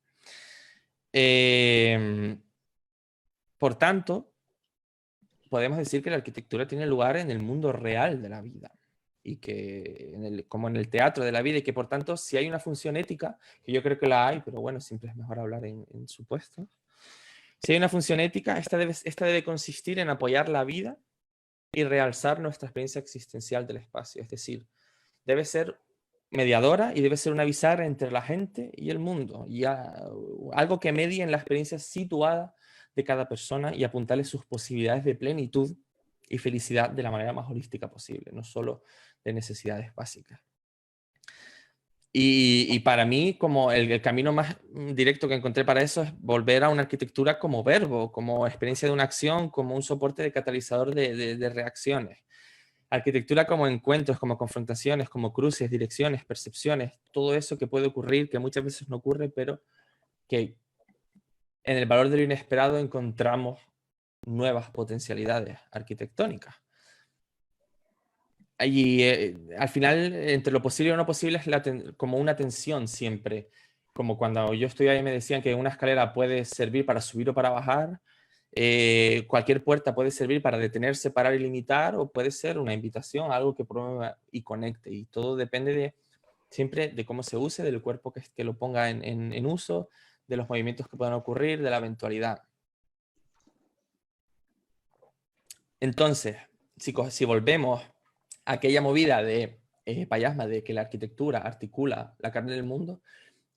Por tanto, podemos decir que la arquitectura tiene lugar en el mundo real de la vida y que como en el teatro de la vida, y que por tanto si hay una función ética, que yo creo que la hay, pero bueno, siempre es mejor hablar en supuestos, si hay una función ética, esta debe consistir en apoyar la vida y realzar nuestra experiencia existencial del espacio, es decir, debe ser mediadora y debe ser una bisagra entre la gente y el mundo, y algo que medie en la experiencia situada de cada persona y apuntarle sus posibilidades de plenitud y felicidad de la manera más holística posible, no solo de necesidades básicas. Y para mí, como el camino más directo que encontré para eso es volver a una arquitectura como verbo, como experiencia de una acción, como un soporte de catalizador de reacciones. Arquitectura como encuentros, como confrontaciones, como cruces, direcciones, percepciones, todo eso que puede ocurrir, que muchas veces no ocurre, pero que en el valor de lo inesperado encontramos nuevas potencialidades arquitectónicas. Y al final, entre lo posible y lo no posible, es como una tensión siempre. Como cuando yo estoy ahí me decían que una escalera puede servir para subir o para bajar, cualquier puerta puede servir para detenerse, parar y limitar, o puede ser una invitación, algo que promueva y conecte. Y todo depende siempre de cómo se use, del cuerpo que lo ponga en uso, de los movimientos que puedan ocurrir, de la eventualidad. Entonces, si volvemos a aquella movida de Payasma, de que la arquitectura articula la carne del mundo,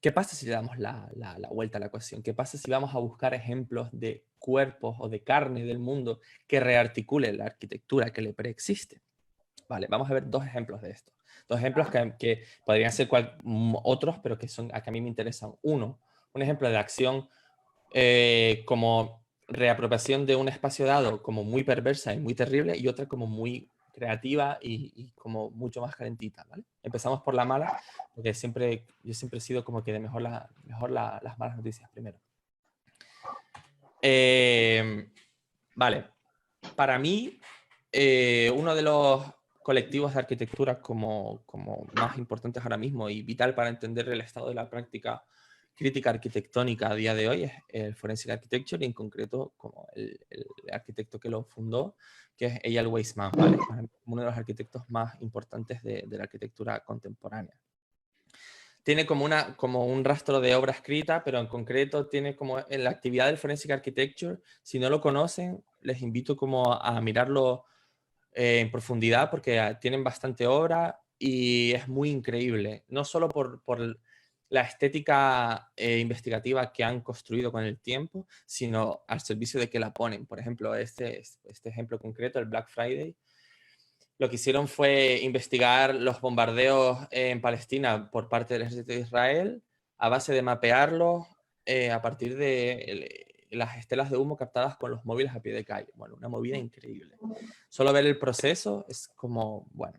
¿qué pasa si le damos la vuelta a la ecuación? ¿Qué pasa si vamos a buscar ejemplos de cuerpos o de carne del mundo que rearticule la arquitectura que le preexiste? Vale, vamos a ver dos ejemplos de esto. Dos ejemplos que podrían ser otros, pero que son a que a mí me interesan. Uno, un ejemplo de acción como reapropiación de un espacio dado como muy perversa y muy terrible, y otra como muy creativa y como mucho más calentita, ¿vale? Empezamos por la mala, porque yo siempre he sido como que de mejor las malas noticias primero. Vale, para mí, uno de los colectivos de arquitectura como más importantes ahora mismo y vital para entender el estado de la práctica crítica arquitectónica a día de hoy es el Forensic Architecture, y en concreto como el arquitecto que lo fundó, que es Eyal Weizmann, ¿vale? Uno de los arquitectos más importantes de la arquitectura contemporánea. Tiene como un rastro de obra escrita, pero en concreto tiene como en la actividad del Forensic Architecture. Si no lo conocen, les invito como a mirarlo en profundidad, porque tienen bastante obra y es muy increíble. No solo por la estética investigativa que han construido con el tiempo, sino al servicio de que la ponen. Por ejemplo, este ejemplo concreto, el Black Friday, lo que hicieron fue investigar los bombardeos en Palestina por parte del ejército de Israel a base de mapearlos a partir de las estelas de humo captadas con los móviles a pie de calle. Bueno, una movida increíble. Solo ver el proceso es como, bueno,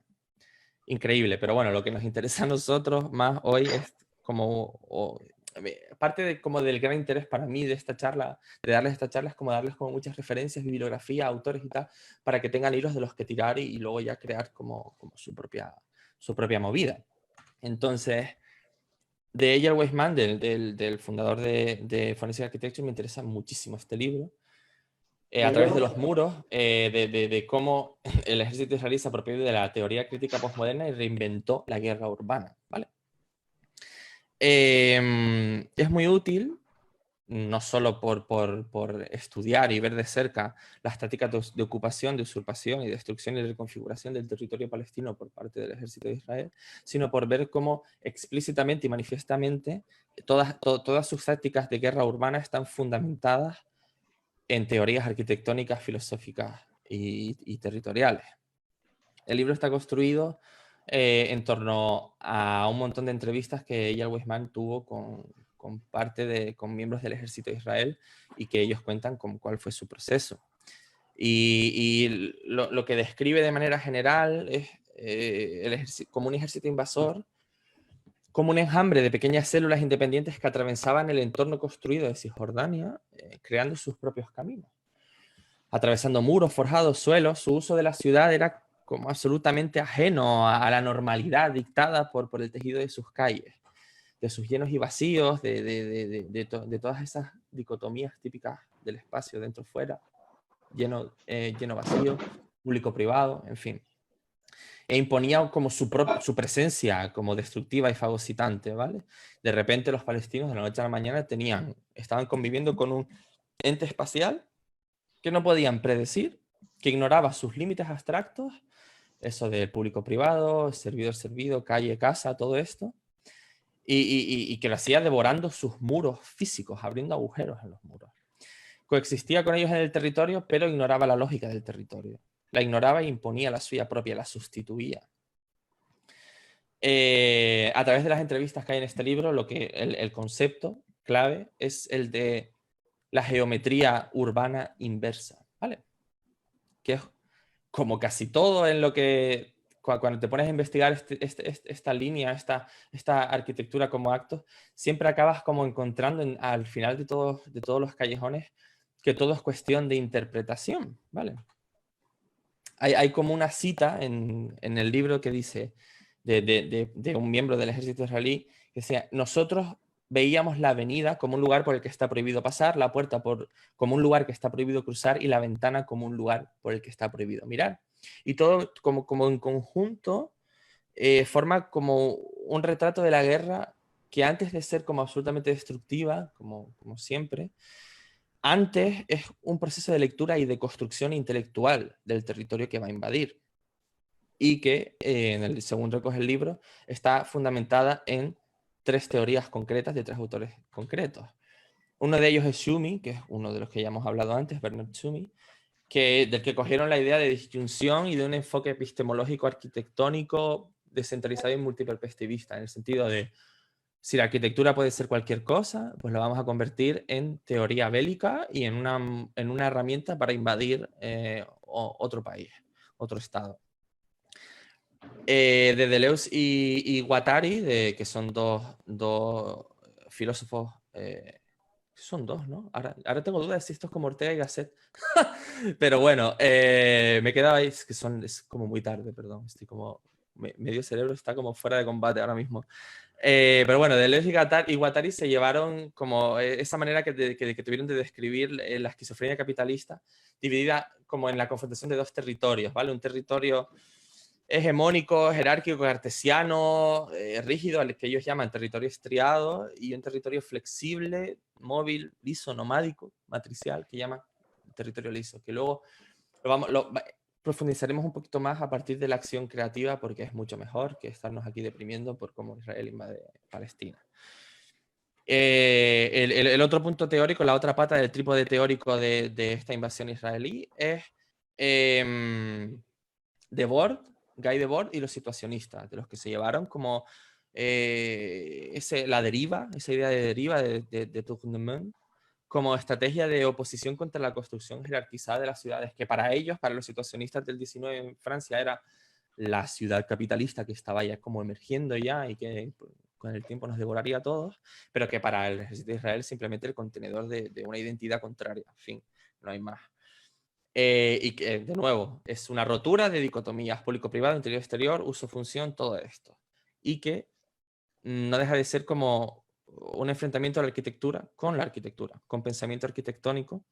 increíble. Pero bueno, lo que nos interesa a nosotros más hoy es como, parte de, como del gran interés para mí de esta charla, de darles esta charla, es como darles como muchas referencias, bibliografía, autores y tal, para que tengan hilos de los que tirar y luego ya crear como su propia movida. Entonces, de Eyal Weizmann, del fundador de Forensic Architecture, me interesa muchísimo este libro. A través de los muros, de cómo el ejército israelí se apropió de la teoría crítica postmoderna y reinventó la guerra urbana, ¿vale? Es muy útil, no solo por estudiar y ver de cerca las tácticas de ocupación, de usurpación y destrucción y reconfiguración del territorio palestino por parte del ejército de Israel, sino por ver cómo explícitamente y manifiestamente todas sus tácticas de guerra urbana están fundamentadas en teorías arquitectónicas, filosóficas y territoriales. El libro está construido en torno a un montón de entrevistas que Eyal Weizmann tuvo con miembros del ejército de Israel, y que ellos cuentan cuál fue su proceso. Y lo que describe de manera general es como un ejército invasor, como un enjambre de pequeñas células independientes que atravesaban el entorno construido de Cisjordania, creando sus propios caminos. Atravesando muros, forjados, suelos, su uso de la ciudad era como absolutamente ajeno a la normalidad dictada por el tejido de sus calles, de sus llenos y vacíos, de todas esas dicotomías típicas del espacio dentro-fuera, lleno, vacío, público-privado, en fin. E imponía como su presencia como destructiva y fagocitante, ¿vale? De repente los palestinos de la noche a la mañana estaban conviviendo con un ente espacial que no podían predecir, que ignoraba sus límites abstractos, eso del público-privado, servidor-servido, calle-casa, todo esto, y que lo hacía devorando sus muros físicos, abriendo agujeros en los muros. Coexistía con ellos en el territorio, pero ignoraba la lógica del territorio. La ignoraba e imponía la suya propia, la sustituía. A través de las entrevistas que hay en este libro, el concepto clave es el de la geometría urbana inversa, ¿vale? Que es como casi todo en lo que, cuando te pones a investigar esta línea, esta arquitectura como acto, siempre acabas como encontrando al final de todos los callejones que todo es cuestión de interpretación, ¿vale? Hay como una cita en el libro que dice de un miembro del ejército israelí que decía: nosotros veíamos la avenida como un lugar por el que está prohibido pasar, la puerta como un lugar que está prohibido cruzar y la ventana como un lugar por el que está prohibido mirar. Y todo como en conjunto forma como un retrato de la guerra que, antes de ser como absolutamente destructiva, como siempre, antes es un proceso de lectura y de construcción intelectual del territorio que va a invadir, y que, según recoge el libro, está fundamentada en 3 teorías concretas de 3 autores concretos. Uno de ellos es Tschumi, que es uno de los que ya hemos hablado antes, Bernard Tschumi, del que cogieron la idea de disyunción y de un enfoque epistemológico arquitectónico descentralizado y multiperspectivista, en el sentido de: si la arquitectura puede ser cualquier cosa, pues la vamos a convertir en teoría bélica y en una herramienta para invadir otro país, otro estado. De Deleuze y Guattari, que son dos filósofos, son dos, ¿no? Ahora tengo dudas de si esto es como Ortega y Gasset. Pero bueno, me quedaba ahí, es como muy tarde, perdón. Estoy como, medio cerebro está como fuera de combate ahora mismo. Pero bueno, Deleuze y Guattari se llevaron como esa manera que tuvieron de describir la esquizofrenia capitalista, dividida como en la confrontación de 2 territorios, ¿vale? Un territorio hegemónico, jerárquico, cartesiano, rígido, al que ellos llaman territorio estriado, y un territorio flexible, móvil, liso, nomádico, matricial, que llaman territorio liso, que luego profundizaremos un poquito más a partir de la acción creativa, porque es mucho mejor que estarnos aquí deprimiendo por cómo Israel invade Palestina. El otro punto teórico, la otra pata del trípode teórico de esta invasión israelí es Debord, Guy Debord y los situacionistas, de los que se llevaron como la deriva, esa idea de deriva de Tournemont, como estrategia de oposición contra la construcción jerarquizada de las ciudades, que para ellos, para los situacionistas del 19 en Francia, era la ciudad capitalista que estaba ya como emergiendo ya y que con el tiempo nos devoraría a todos, pero que para el ejército de Israel simplemente el contenedor de una identidad contraria. En fin, no hay más. Y que, de nuevo, es una rotura de dicotomías público-privado, interior-exterior, uso-función, todo esto. Y que no deja de ser como un enfrentamiento a la arquitectura, con pensamiento arquitectónico,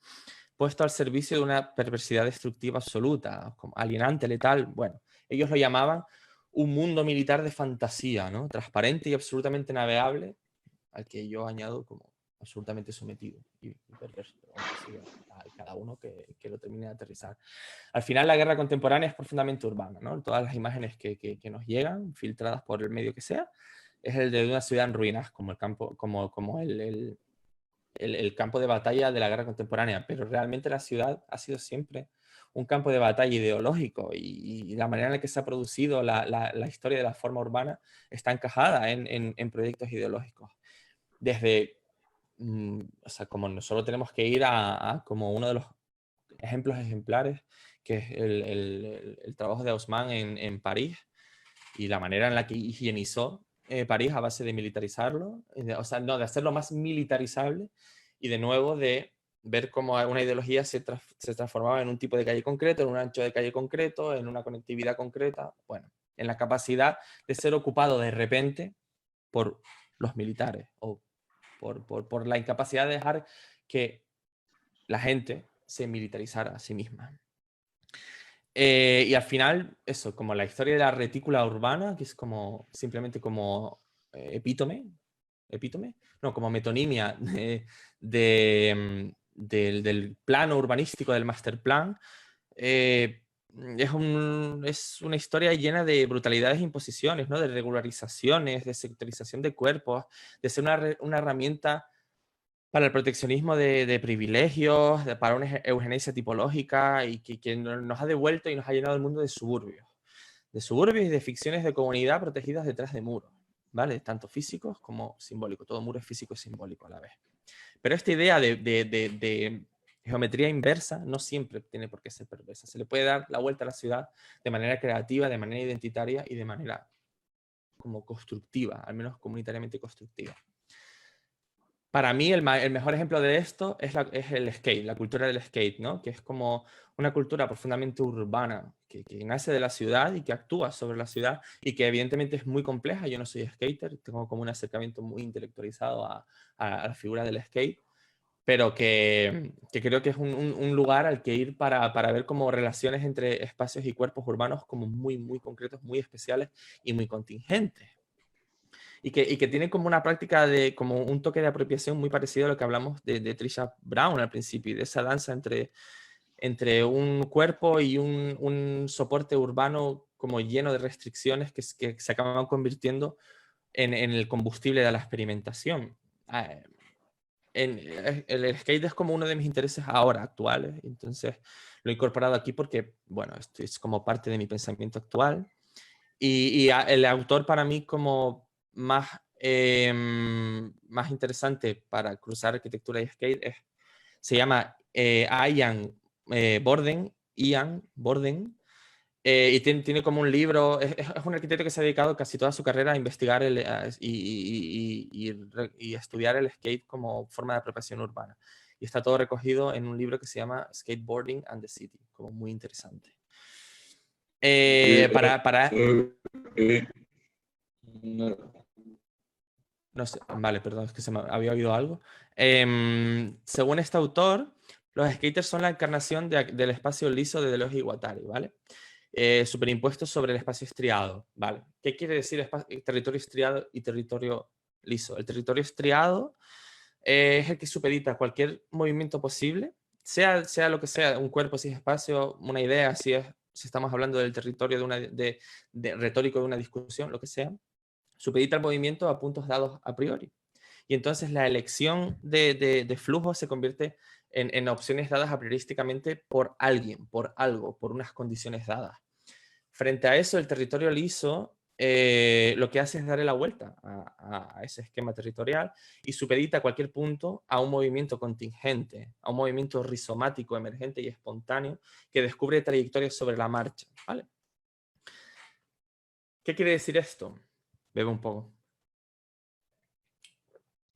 puesto al servicio de una perversidad destructiva absoluta, como alienante, letal. Bueno, ellos lo llamaban un mundo militar de fantasía, ¿no? Transparente y absolutamente navegable, al que yo añado como absolutamente sometido y perverso, cada uno que lo termine de aterrizar. Al final, la guerra contemporánea es profundamente urbana, ¿no? Todas las imágenes que nos llegan, filtradas por el medio que sea, es el de una ciudad en ruinas, como el campo, como el campo de batalla de la guerra contemporánea, pero realmente la ciudad ha sido siempre un campo de batalla ideológico, y la manera en la que se ha producido la historia de la forma urbana está encajada en proyectos ideológicos. Desde, o sea, como solo tenemos que ir a como uno de los ejemplos ejemplares, que es el trabajo de Haussmann en París, y la manera en la que higienizó París a base de militarizarlo, o sea, no, de hacerlo más militarizable, y de nuevo de ver cómo una ideología se transformaba en un tipo de calle concreto, en un ancho de calle concreto, en una conectividad concreta, bueno, en la capacidad de ser ocupado de repente por los militares, o por la incapacidad de dejar que la gente se militarizara a sí misma. Y al final, eso, como la historia de la retícula urbana, que es como simplemente como epítome, no, como metonimia del plano urbanístico, del master plan, es una historia llena de brutalidades e imposiciones, ¿no? De regularizaciones, de sectorización de cuerpos, de ser una herramienta para el proteccionismo de privilegios, para una eugenesia tipológica, y que nos ha devuelto y nos ha llenado el mundo de suburbios. de suburbios y de ficciones de comunidad protegidas detrás de muros, ¿vale? Tanto físicos como simbólicos. Todo muro es físico y simbólico a la vez. Pero esta idea de geometría inversa no siempre tiene por qué ser perversa. Se le puede dar la vuelta a la ciudad de manera creativa, de manera identitaria y de manera como constructiva, al menos comunitariamente constructiva. Para mí el mejor ejemplo de esto es el skate, la cultura del skate, ¿no? Que es como una cultura profundamente urbana, que nace de la ciudad y que actúa sobre la ciudad y que evidentemente es muy compleja. Yo no soy skater, tengo como un acercamiento muy intelectualizado a la figura del skate, pero que creo que es un lugar al que ir para ver como relaciones entre espacios y cuerpos urbanos como muy, muy concretos, muy especiales y muy contingentes. Y que tiene como una práctica de, como un toque de apropiación muy parecido a lo que hablamos de Trisha Brown al principio, y de esa danza entre un cuerpo y un soporte urbano como lleno de restricciones que se acaban convirtiendo en el combustible de la experimentación. El skate es como uno de mis intereses ahora, actuales, entonces lo he incorporado aquí porque, bueno, esto es como parte de mi pensamiento actual. Y el autor para mí como más interesante para cruzar arquitectura y skate se llama Ian Borden, y tiene como un libro, es un arquitecto que se ha dedicado casi toda su carrera a investigar y estudiar el skate como forma de apropiación urbana. Y está todo recogido en un libro que se llama Skateboarding and the City, como muy interesante. No sé, vale, perdón, es que se me había oído algo. Según este autor, los skaters son la encarnación del espacio liso de Deleuze y Guattari, ¿vale? Superimpuestos sobre el espacio estriado, ¿vale? ¿Qué quiere decir territorio estriado y territorio liso? El territorio estriado es el que supedita cualquier movimiento posible, sea lo que sea, un cuerpo, si es espacio, una idea, si estamos hablando del territorio de retórico de una discusión, lo que sea, supedita el movimiento a puntos dados a priori. Y entonces la elección de flujo se convierte en opciones dadas a priorísticamente por alguien, por algo, por unas condiciones dadas. Frente a eso, el territorio liso lo que hace es darle la vuelta a ese esquema territorial y supedita cualquier punto a un movimiento contingente, a un movimiento rizomático, emergente y espontáneo que descubre trayectorias sobre la marcha, ¿vale? ¿Qué quiere decir esto? Bebe un poco.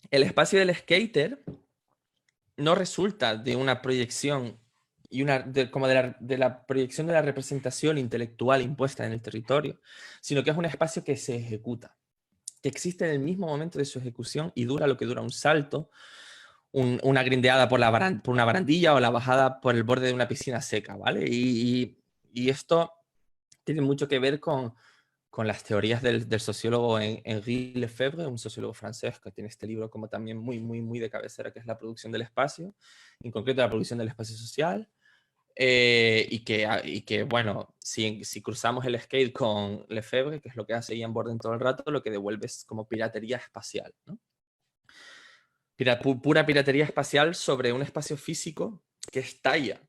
El espacio del skater no resulta de una proyección y como de la proyección de la representación intelectual impuesta en el territorio, sino que es un espacio que se ejecuta, que existe en el mismo momento de su ejecución y dura lo que dura un salto, una grindeada por una barandilla o la bajada por el borde de una piscina seca, ¿vale? Y esto tiene mucho que ver con las teorías del sociólogo Henri Lefebvre, un sociólogo francés que tiene este libro como también muy, muy, muy de cabecera, que es La producción del espacio, en concreto la producción del espacio social, y que, bueno, si cruzamos el skate con Lefebvre, que es lo que hace Ian Borden todo el rato, lo que devuelve es como piratería espacial, ¿no? Pura piratería espacial sobre un espacio físico que estalla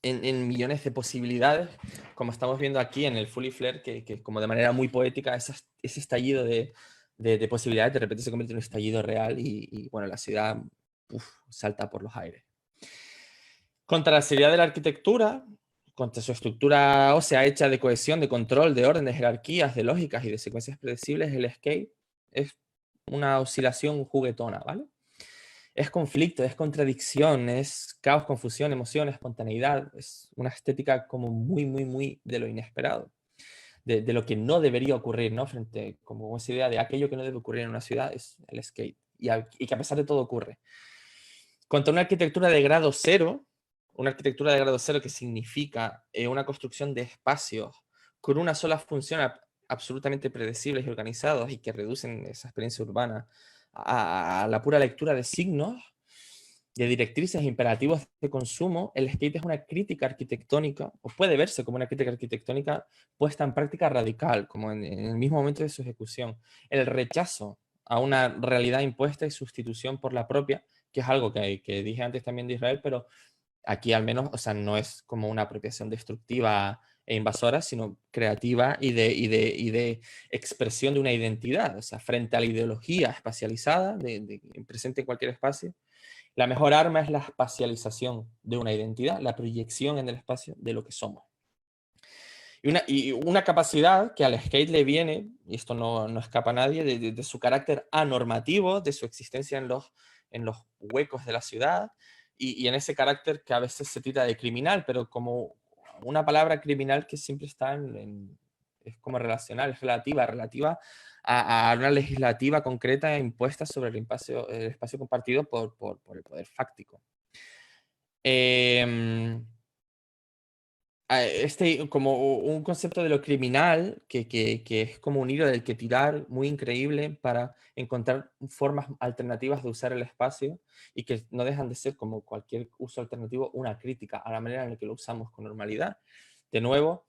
en millones de posibilidades, como estamos viendo aquí en el Fully Flare, que como de manera muy poética, ese estallido de posibilidades de repente se convierte en un estallido real y bueno, la ciudad salta por los aires. Contra la seriedad de la arquitectura, contra su estructura ósea hecha de cohesión, de control, de orden, de jerarquías, de lógicas y de secuencias predecibles, el skate es una oscilación juguetona, ¿vale? Es conflicto, es contradicción, es caos, confusión, emoción, espontaneidad. Es una estética como muy, muy, muy de lo inesperado, de lo que no debería ocurrir, ¿no? Frente como esa idea de aquello que no debe ocurrir en una ciudad es el skate. Y que a pesar de todo ocurre. Contra una arquitectura de grado cero, que significa una construcción de espacios con una sola función absolutamente predecibles y organizados y que reducen esa experiencia urbana a la pura lectura de signos, de directrices imperativos de consumo, el skate es una crítica arquitectónica, o puede verse como una crítica arquitectónica puesta en práctica radical, como en el mismo momento de su ejecución. El rechazo a una realidad impuesta y sustitución por la propia, que es algo que dije antes también de Israel, pero aquí al menos, o sea, no es como una apropiación destructiva e invasora, sino creativa y de expresión de una identidad. O sea, frente a la ideología espacializada, presente en cualquier espacio, la mejor arma es la espacialización de una identidad, la proyección en el espacio de lo que somos. Y una capacidad que al skate le viene, y esto no escapa a nadie, de su carácter anormativo, de su existencia en los huecos de la ciudad, y en ese carácter que a veces se tira de criminal, pero como una palabra criminal que siempre está es como relacional, es relativa a una legislativa concreta impuesta sobre el espacio compartido por el poder fáctico. Como un concepto de lo criminal, que es como un hilo del que tirar muy increíble para encontrar formas alternativas de usar el espacio y que no dejan de ser, como cualquier uso alternativo, una crítica a la manera en la que lo usamos con normalidad. De nuevo,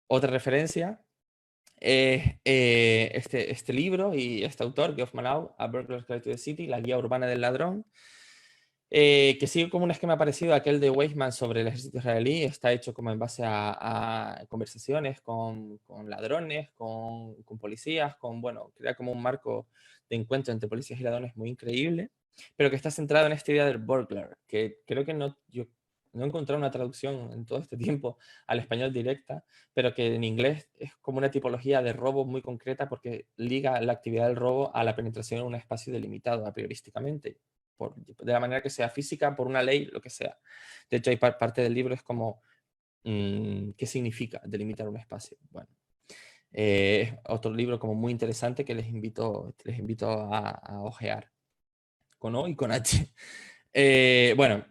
otra referencia es este libro y este autor, Geoff Manaugh, A Burglar's Guide to the City, la guía urbana del ladrón, que sigue como un esquema parecido a aquel de Weisman sobre el ejército israelí. Está hecho como en base a conversaciones con ladrones, con policías, bueno, crea como un marco de encuentro entre policías y ladrones muy increíble, pero que está centrado en esta idea del burglar, que creo que yo no he encontrado una traducción en todo este tiempo al español directa, pero que en inglés es como una tipología de robo muy concreta porque liga la actividad del robo a la penetración en un espacio delimitado a priorísticamente, de la manera que sea física, por una ley, lo que sea. De hecho, hay parte del libro es como, ¿qué significa delimitar un espacio? Bueno, es otro libro como muy interesante que les invito a ojear, con O y con H. Bueno,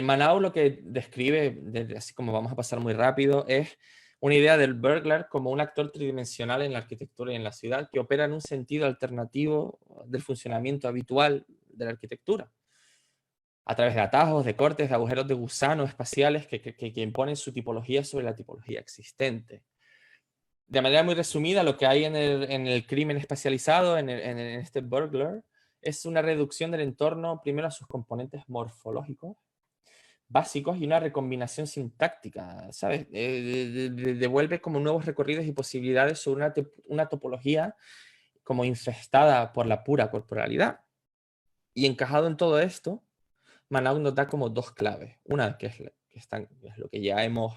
Manaugh lo que describe, así como vamos a pasar muy rápido, es una idea del burglar como un actor tridimensional en la arquitectura y en la ciudad que opera en un sentido alternativo del funcionamiento habitual de la arquitectura, a través de atajos, de cortes, de agujeros de gusano espaciales que imponen su tipología sobre la tipología existente. De manera muy resumida, lo que hay en el crimen espacializado, en este burglar, es una reducción del entorno primero a sus componentes morfológicos básicos y una recombinación sintáctica, ¿sabes? Devuelve como nuevos recorridos y posibilidades sobre una topología como infestada por la pura corporalidad. Y encajado en todo esto, Manaugh nos da como dos claves. Una que es lo que ya hemos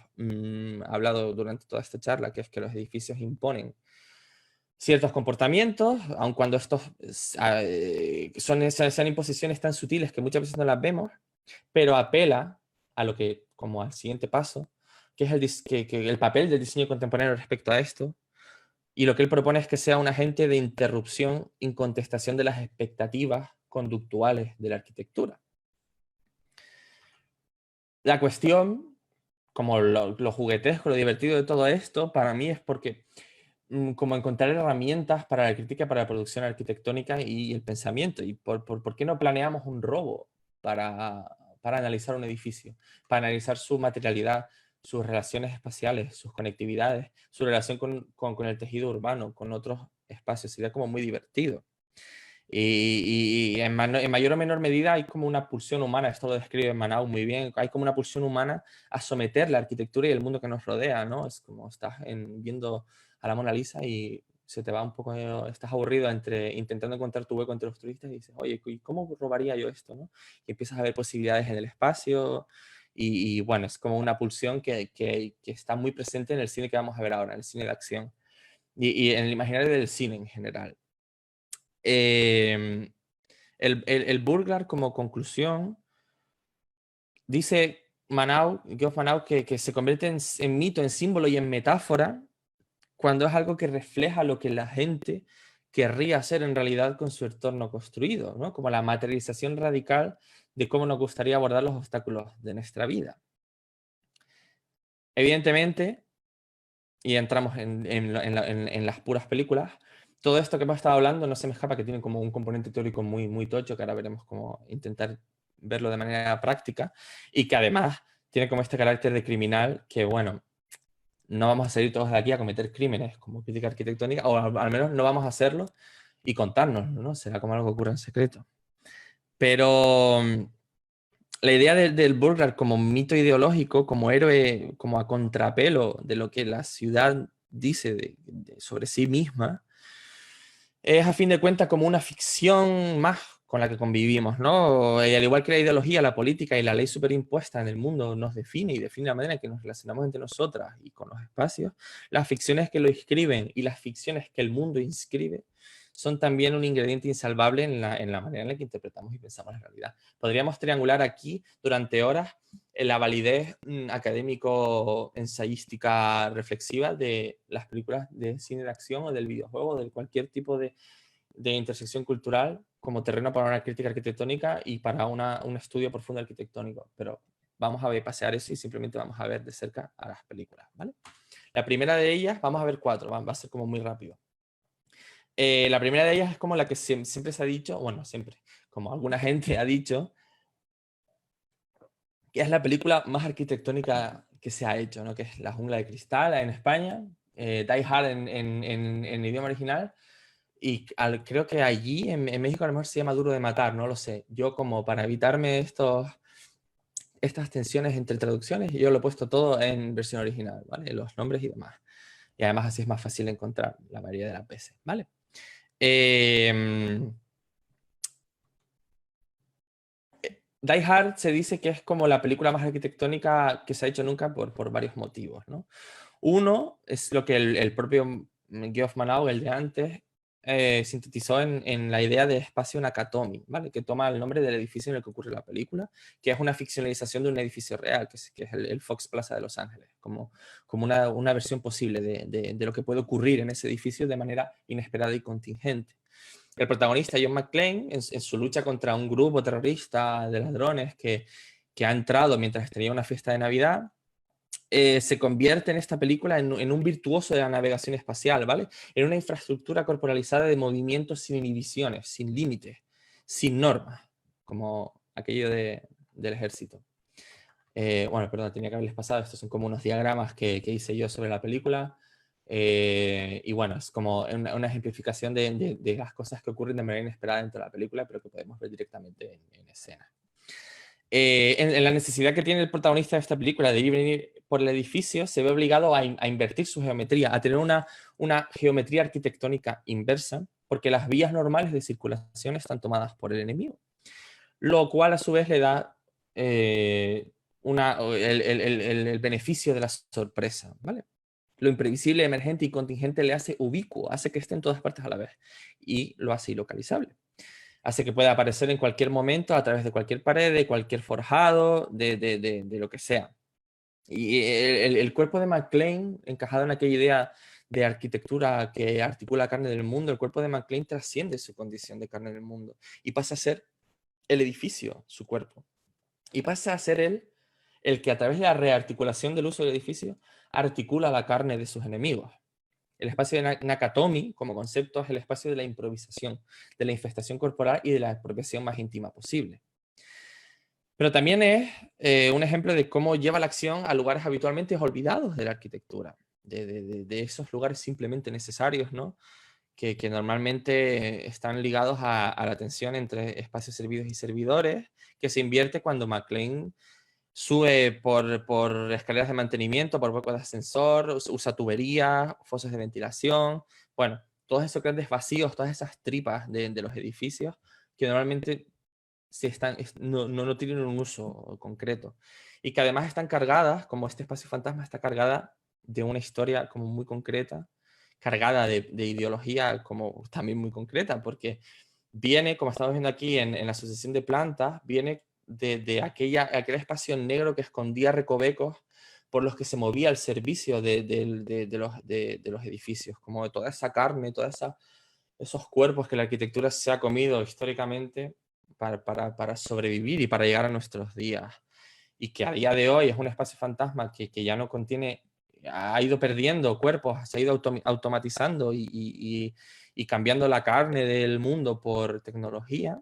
hablado durante toda esta charla, que es que los edificios imponen ciertos comportamientos, aun cuando estos sean imposiciones tan sutiles que muchas veces no las vemos, pero apela a lo que, como al siguiente paso, que es el papel del diseño contemporáneo respecto a esto, y lo que él propone es que sea un agente de interrupción y contestación de las expectativas conductuales de la arquitectura. La cuestión, como lo juguetesco, lo divertido de todo esto, para mí es porque como encontrar herramientas para la crítica, para la producción arquitectónica y el pensamiento. ¿Y por qué no planeamos un robo para analizar un edificio? Para analizar su materialidad, sus relaciones espaciales, sus conectividades, su relación con el tejido urbano, con otros espacios. Sería como muy divertido. Y en mayor o menor medida hay como una pulsión humana, esto lo describe Manaugh muy bien, hay como una pulsión humana a someter la arquitectura y el mundo que nos rodea, ¿no? Es como estás viendo a la Mona Lisa y se te va un poco, estás aburrido intentando encontrar tu hueco entre los turistas y dices, oye, ¿cómo robaría yo esto, no? Y empiezas a ver posibilidades en el espacio y bueno, es como una pulsión que está muy presente en el cine que vamos a ver ahora, en el cine de acción y en el imaginario del cine en general. El burglar, como conclusión, dice Geoff Manaugh, que se convierte en mito, en símbolo y en metáfora cuando es algo que refleja lo que la gente querría hacer en realidad con su entorno construido, ¿no? Como la materialización radical de cómo nos gustaría abordar los obstáculos de nuestra vida. Evidentemente, y entramos en las puras películas, todo esto que hemos estado hablando no se me escapa que tiene como un componente teórico muy, muy tocho, que ahora veremos cómo intentar verlo de manera práctica, y que además tiene como este carácter de criminal que, bueno, no vamos a salir todos de aquí a cometer crímenes como crítica arquitectónica, o al menos no vamos a hacerlo y contárnoslo, ¿no? Será como algo que ocurre en secreto. Pero la idea del Burglar como mito ideológico, como héroe, como a contrapelo de lo que la ciudad dice sobre sí misma, es a fin de cuentas como una ficción más con la que convivimos, ¿no? Y al igual que la ideología, la política y la ley superimpuesta en el mundo nos define y define la manera en que nos relacionamos entre nosotras y con los espacios, las ficciones que lo inscriben y las ficciones que el mundo inscribe son también un ingrediente insalvable en la manera en la que interpretamos y pensamos la realidad. Podríamos triangular aquí durante horas la validez académico-ensayística reflexiva de las películas de cine de acción o del videojuego, o de cualquier tipo de intersección cultural como terreno para una crítica arquitectónica y para un estudio profundo arquitectónico. Pero vamos a ver pasear eso y simplemente vamos a ver de cerca a las películas, ¿vale? La primera de ellas, vamos a ver 4, va a ser como muy rápido. La primera de ellas es como la que siempre se ha dicho, bueno, siempre, como alguna gente ha dicho, que es la película más arquitectónica que se ha hecho, ¿no? Que es La jungla de cristal en España, Die Hard en idioma original, y creo que allí en México a lo mejor se llama Duro de Matar, no lo sé. Yo como para evitarme estas tensiones entre traducciones, yo lo he puesto todo en versión original, ¿vale? Los nombres y demás. Y además así es más fácil de encontrar la mayoría de las veces, ¿vale? Die Hard se dice que es como la película más arquitectónica que se ha hecho nunca por varios motivos, ¿no? Uno es lo que el propio Geoff Manaugh, el de antes, sintetizó en la idea de espacio Nakatomi, ¿vale? Que toma el nombre del edificio en el que ocurre la película, que es una ficcionalización de un edificio real, que es el Fox Plaza de Los Ángeles, como una versión posible de lo que puede ocurrir en ese edificio de manera inesperada y contingente. El protagonista, John McClane, en su lucha contra un grupo terrorista de ladrones que ha entrado mientras tenía una fiesta de Navidad, se convierte en esta película en un virtuoso de la navegación espacial, ¿vale? En una infraestructura corporalizada de movimientos sin inhibiciones, sin límites, sin normas, como aquello del ejército. Bueno, perdón, tenía que haberles pasado. Estos son como unos diagramas que hice yo sobre la película. Y bueno, es como una ejemplificación de las cosas que ocurren de manera inesperada dentro de la película, pero que podemos ver directamente en escena. En la necesidad que tiene el protagonista de esta película de ir y venir por el edificio, se ve obligado a invertir su geometría, a tener una geometría arquitectónica inversa, porque las vías normales de circulación están tomadas por el enemigo, lo cual a su vez le da el beneficio de la sorpresa, ¿vale? Lo imprevisible, emergente y contingente le hace ubicuo, hace que esté en todas partes a la vez y lo hace ilocalizable. Hace que pueda aparecer en cualquier momento a través de cualquier pared, de cualquier forjado, de lo que sea. Y el cuerpo de McClane, encajado en aquella idea de arquitectura que articula la carne del mundo, el cuerpo de McClane trasciende su condición de carne del mundo y pasa a ser el edificio, su cuerpo. Y pasa a ser él el que a través de la rearticulación del uso del edificio articula la carne de sus enemigos. El espacio de Nakatomi, como concepto, es el espacio de la improvisación, de la infestación corporal y de la apropiación más íntima posible. Pero también es un ejemplo de cómo lleva la acción a lugares habitualmente olvidados de la arquitectura, de esos lugares simplemente necesarios, ¿no? Que normalmente están ligados a la tensión entre espacios servidos y servidores, que se invierte cuando McClane sube por escaleras de mantenimiento, por huecos de ascensor, usa tuberías, fosas de ventilación, bueno, todos esos grandes vacíos, todas esas tripas de los edificios que normalmente no tienen un uso concreto y que además están cargadas, como este espacio fantasma está cargada de una historia como muy concreta, cargada de ideología como también muy concreta, porque viene, como estamos viendo aquí en la sucesión de plantas, viene de aquel espacio negro que escondía recovecos por los que se movía el servicio de los edificios, como de toda esa carne, todos esos cuerpos que la arquitectura se ha comido históricamente para sobrevivir y para llegar a nuestros días. Y que a día de hoy es un espacio fantasma que ya no contiene, ha ido perdiendo cuerpos, se ha ido automatizando y cambiando la carne del mundo por tecnología,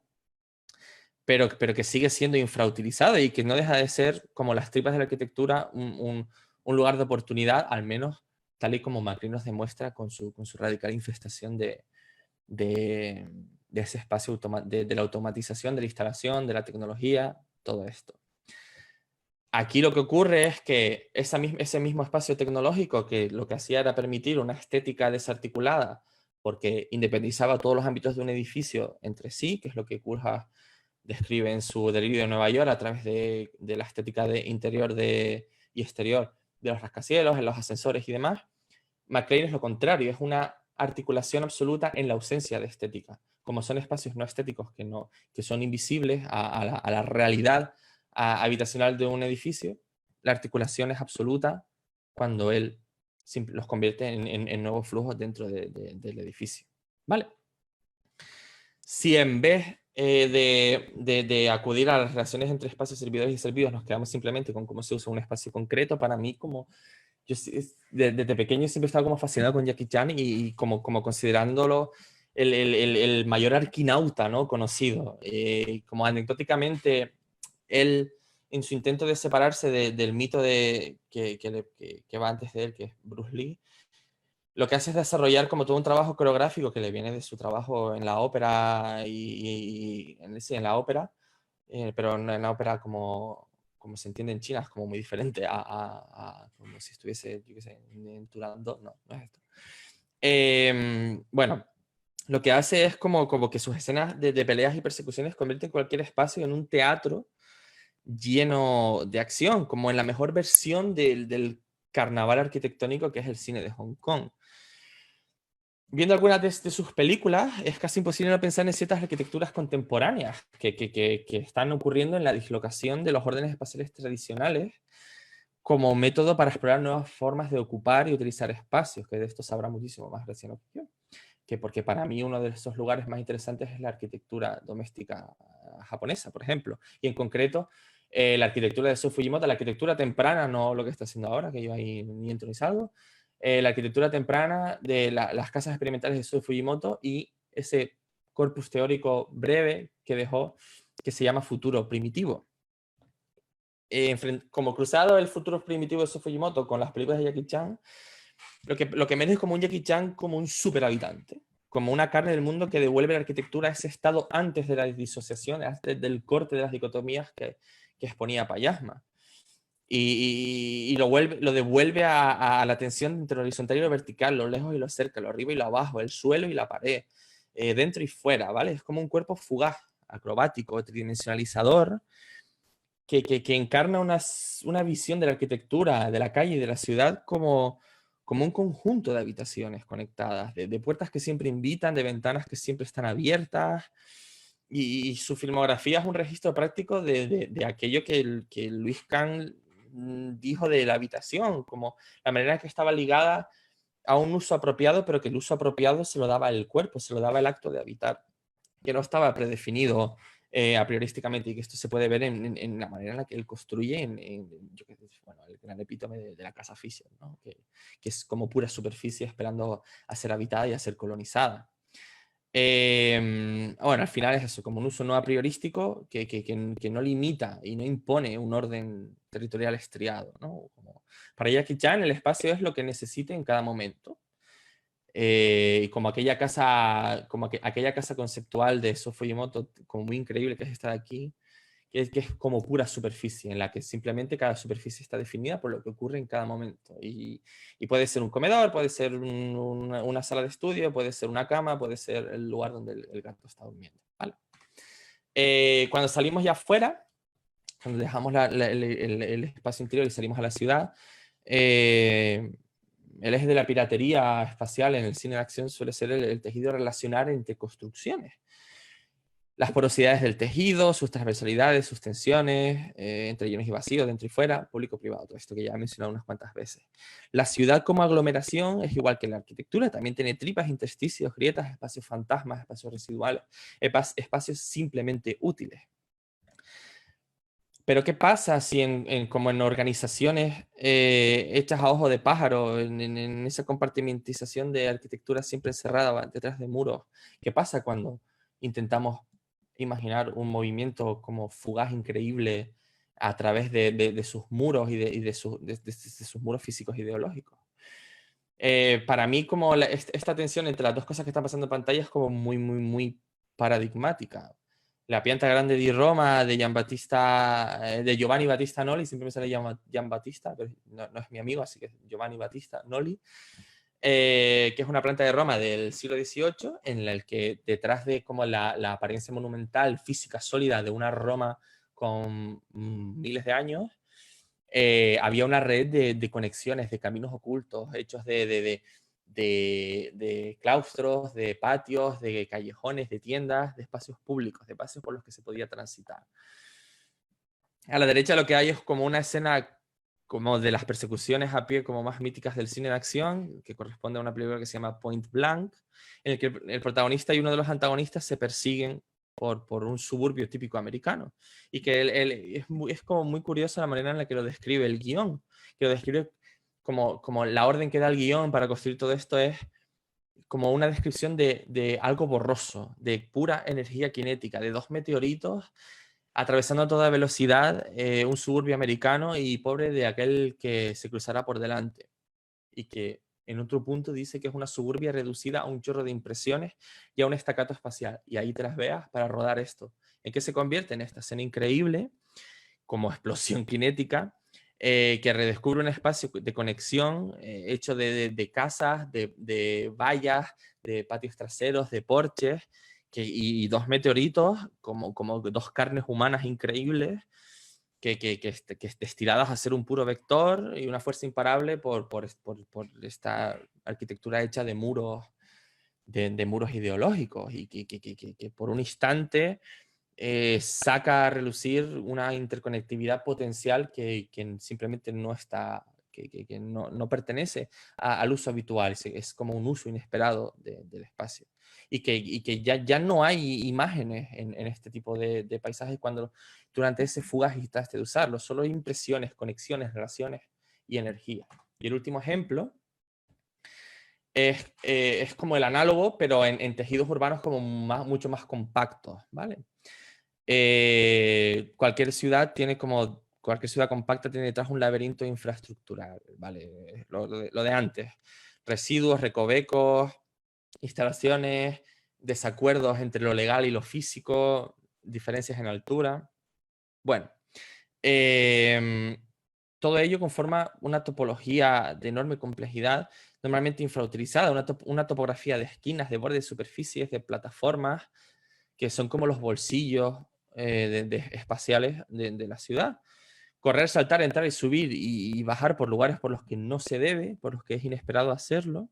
pero que sigue siendo infrautilizado y que no deja de ser, como las tripas de la arquitectura, un lugar de oportunidad, al menos tal y como Macri nos demuestra con su radical infestación de ese espacio de la automatización, de la instalación, de la tecnología, todo esto. Aquí lo que ocurre es que ese mismo espacio tecnológico, que lo que hacía era permitir una estética desarticulada, porque independizaba todos los ámbitos de un edificio entre sí, que es lo que Koolhaas describe en su Delirio de Nueva York a través de la estética de interior y exterior de los rascacielos, en los ascensores y demás. McLean es lo contrario, es una articulación absoluta en la ausencia de estética. Como son espacios no estéticos que son invisibles a la realidad habitacional de un edificio, la articulación es absoluta cuando él los convierte en nuevos flujos dentro del edificio. ¿Vale? Si en vez de acudir a las relaciones entre espacios servidores y servidos nos quedamos simplemente con cómo se usa un espacio concreto, para mí como yo desde pequeño siempre he estado como fascinado con Jackie Chan y como considerándolo el mayor arquinauta, ¿no? Conocido. Como anecdóticamente, él, en su intento de separarse del mito que va antes de él, que es Bruce Lee, lo que hace es desarrollar como todo un trabajo coreográfico que le viene de su trabajo en la ópera sí, en la ópera, pero no en la ópera como se entiende en China, es como muy diferente a como si estuviese, yo qué sé, en Turandot, no, no es esto. Bueno, lo que hace es como que sus escenas de peleas y persecuciones convierten cualquier espacio en un teatro lleno de acción, como en la mejor versión del carnaval arquitectónico que es el cine de Hong Kong. Viendo algunas de sus películas, es casi imposible no pensar en ciertas arquitecturas contemporáneas que están ocurriendo en la dislocación de los órdenes espaciales tradicionales como método para explorar nuevas formas de ocupar y utilizar espacios, que de esto sabrá muchísimo más recién que yo, que porque para mí uno de esos lugares más interesantes es la arquitectura doméstica japonesa, por ejemplo, y en concreto la arquitectura de Sou Fujimoto, la arquitectura temprana, no lo que está haciendo ahora, que yo ahí ni entro ni salgo, la arquitectura temprana de las casas experimentales de Sou Fujimoto y ese corpus teórico breve que dejó, que se llama Futuro Primitivo. Como cruzado el Futuro Primitivo de Sou Fujimoto con las películas de Jackie Chan, lo que menos es como un Jackie Chan como un superhabitante, como una carne del mundo que devuelve la arquitectura a ese estado antes de la disociación, antes del corte de las dicotomías que exponía Payasma. Y lo devuelve a la tensión entre lo horizontal y lo vertical, lo lejos y lo cerca, lo arriba y lo abajo, el suelo y la pared, dentro y fuera, ¿vale? Es como un cuerpo fugaz, acrobático, tridimensionalizador, que encarna una visión de la arquitectura, de la calle y de la ciudad como un conjunto de habitaciones conectadas, de puertas que siempre invitan, de ventanas que siempre están abiertas. Y su filmografía es un registro práctico de aquello que Luis Kahn dijo de la habitación, como la manera en que estaba ligada a un uso apropiado, pero que el uso apropiado se lo daba el cuerpo, se lo daba el acto de habitar, que no estaba predefinido a priorísticamente, y que esto se puede ver en la manera en la que él construye bueno, el gran epítome de la casa Fisher, ¿no? que es como pura superficie esperando a ser habitada y a ser colonizada. Bueno, al final es eso, como un uso no a priorístico que no limita y no impone un orden territorial estriado, ¿no? Para Jackie Chan el espacio es lo que necesite en cada momento. Como aquella casa, aquella casa conceptual de Sou Fujimoto, como muy increíble, que es esta de aquí, que es como pura superficie, en la que simplemente cada superficie está definida por lo que ocurre en cada momento. Y puede ser un comedor, puede ser una sala de estudio, puede ser una cama, puede ser el lugar donde el gato está durmiendo. ¿Vale? Cuando salimos ya afuera, cuando dejamos el espacio interior y salimos a la ciudad, el eje de la piratería espacial en el cine de acción suele ser el tejido relacional entre construcciones. Las porosidades del tejido, sus transversalidades, sus tensiones, entre llenos y vacíos, dentro y fuera, público-privado, todo esto que ya he mencionado unas cuantas veces. La ciudad como aglomeración es igual que la arquitectura, también tiene tripas, intersticios, grietas, espacios fantasmas, espacios residuales, espacios simplemente útiles. Pero ¿qué pasa si como en organizaciones hechas a ojo de pájaro, en esa compartimentización de arquitectura siempre encerrada detrás de muros? ¿Qué pasa cuando intentamos imaginar un movimiento como fugaz, increíble, a través de sus muros y de sus muros físicos ideológicos? Para mí, como esta tensión entre las dos cosas que están pasando en pantalla es como muy, muy, muy paradigmática. La pianta grande di Roma de de Giovanni Battista Noli, siempre me sale Gian Battista, pero no es mi amigo, así que es Giovanni Battista Noli, que es una planta de Roma del siglo XVIII, en la que detrás de como la apariencia monumental, física, sólida de una Roma con miles de años, había una red de conexiones, de caminos ocultos, hechos de claustros, de patios, de callejones, de tiendas, de espacios públicos, de espacios por los que se podía transitar. A la derecha lo que hay es como una escena como de las persecuciones a pie como más míticas del cine de acción, que corresponde a una película que se llama Point Blank, en el que el protagonista y uno de los antagonistas se persiguen por un suburbio típico americano. Y que es como muy curiosa la manera en la que lo describe el guión, que lo describe como la orden que da el guión para construir todo esto es como una descripción de algo borroso, de pura energía cinética, de dos meteoritos atravesando a toda velocidad un suburbio americano y pobre de aquel que se cruzará por delante. Y que en otro punto dice que es una suburbia reducida a un chorro de impresiones y a un estacato espacial. Y ahí te las veas para rodar esto. ¿En qué se convierte? En esta escena increíble, como explosión cinética, que redescubre un espacio de conexión hecho de casas, de vallas, de patios traseros, de porches, y dos meteoritos, como dos carnes humanas increíbles, que estiradas a ser un puro vector y una fuerza imparable por esta arquitectura hecha de muros, de muros ideológicos, y que por un instante saca a relucir una interconectividad potencial que simplemente no está, que no pertenece al uso habitual, es como un uso inesperado del espacio. Y que ya no hay imágenes en este tipo de paisajes cuando durante ese fugaz instante de usarlo, solo hay impresiones, conexiones, relaciones y energía. Y el último ejemplo es como el análogo, pero en tejidos urbanos como mucho más compactos, ¿vale? Cualquier ciudad compacta tiene detrás un laberinto infraestructural, ¿vale? Lo de antes. Residuos, recovecos, instalaciones, desacuerdos entre lo legal y lo físico, diferencias en altura. Bueno, todo ello conforma una topología de enorme complejidad, normalmente infrautilizada, una topografía de esquinas, de bordes, de superficies, de plataformas, que son como los bolsillos espaciales de la ciudad. Correr, saltar, entrar y subir y bajar por lugares por los que no se debe, por los que es inesperado hacerlo,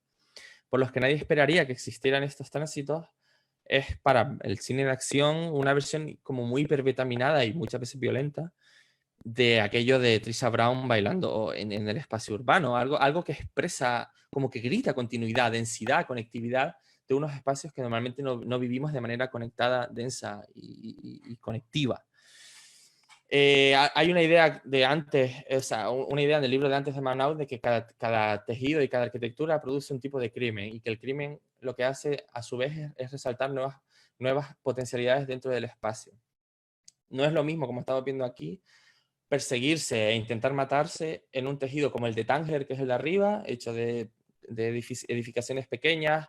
por los que nadie esperaría que existieran estos tránsitos, es para el cine de acción una versión como muy hipervitaminada y muchas veces violenta de aquello de Trisha Brown bailando en el espacio urbano, algo que expresa, como que grita continuidad, densidad, conectividad de unos espacios que normalmente no vivimos de manera conectada, densa y conectiva. Hay una idea de antes, o sea, una idea del libro de antes de Manaus de que cada tejido y cada arquitectura produce un tipo de crimen y que el crimen lo que hace a su vez es resaltar nuevas potencialidades dentro del espacio. No es lo mismo, como estamos viendo aquí, perseguirse e intentar matarse en un tejido como el de Tánger, que es el de arriba, hecho de edificaciones pequeñas,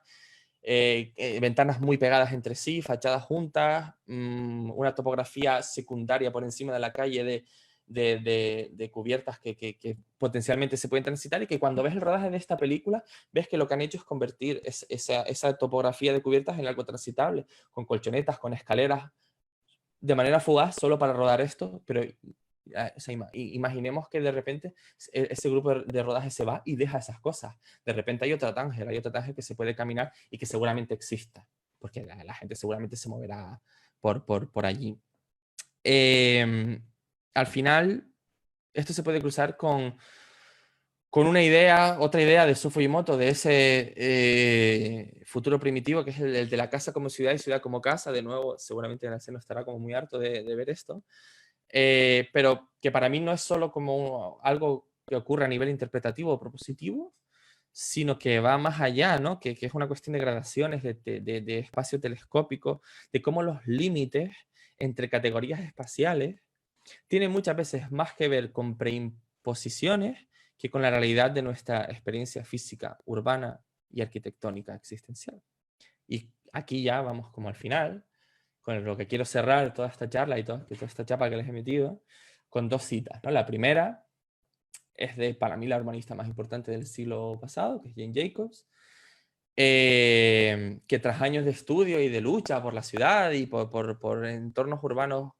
ventanas muy pegadas entre sí, fachadas juntas, una topografía secundaria por encima de la calle de cubiertas que potencialmente se pueden transitar, y que cuando ves el rodaje de esta película ves que lo que han hecho es convertir esa topografía de cubiertas en algo transitable, con colchonetas, con escaleras, de manera fugaz solo para rodar esto, pero o sea, imaginemos que de repente ese grupo de rodaje se va y deja esas cosas. De repente hay otra Tánger que se puede caminar y que seguramente exista, porque la gente seguramente se moverá por allí. Al final, esto se puede cruzar con otra idea de Sufuyimoto, de ese futuro primitivo, que es el de la casa como ciudad y ciudad como casa. De nuevo, seguramente Naceno estará como muy harto de ver esto. Pero que para mí no es solo como algo que ocurre a nivel interpretativo o propositivo, sino que va más allá, ¿no? Que es una cuestión de gradaciones, de espacio telescópico, de cómo los límites entre categorías espaciales tienen muchas veces más que ver con preimposiciones que con la realidad de nuestra experiencia física, urbana y arquitectónica existencial. Y aquí ya vamos como al final, con lo que quiero cerrar toda esta charla y toda esta chapa que les he metido, con 2 citas, ¿no? La primera es de, para mí, la urbanista más importante del siglo pasado, que es Jane Jacobs, que tras años de estudio y de lucha por la ciudad y por entornos urbanos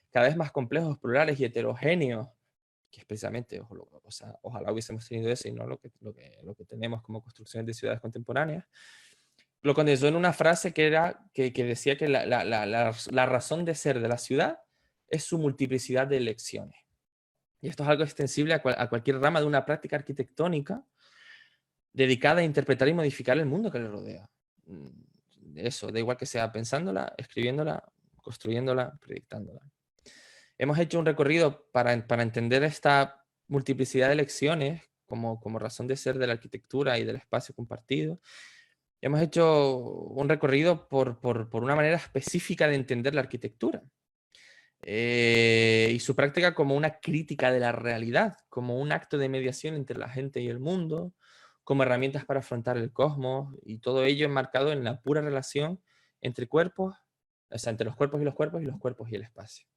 cada vez más complejos, plurales y heterogéneos, que es precisamente, o sea, ojalá hubiésemos tenido eso y no lo que tenemos como construcciones de ciudades contemporáneas, lo condensó en una frase que decía que la razón de ser de la ciudad es su multiplicidad de elecciones. Y esto es algo extensible a cualquier rama de una práctica arquitectónica dedicada a interpretar y modificar el mundo que le rodea. Eso, da igual que sea pensándola, escribiéndola, construyéndola, proyectándola. Hemos hecho un recorrido para entender esta multiplicidad de elecciones como razón de ser de la arquitectura y del espacio compartido. Hemos hecho un recorrido por una manera específica de entender la arquitectura y su práctica como una crítica de la realidad, como un acto de mediación entre la gente y el mundo, como herramientas para afrontar el cosmos, y todo ello enmarcado en la pura relación entre cuerpos, o sea, entre los cuerpos y los cuerpos y el espacio.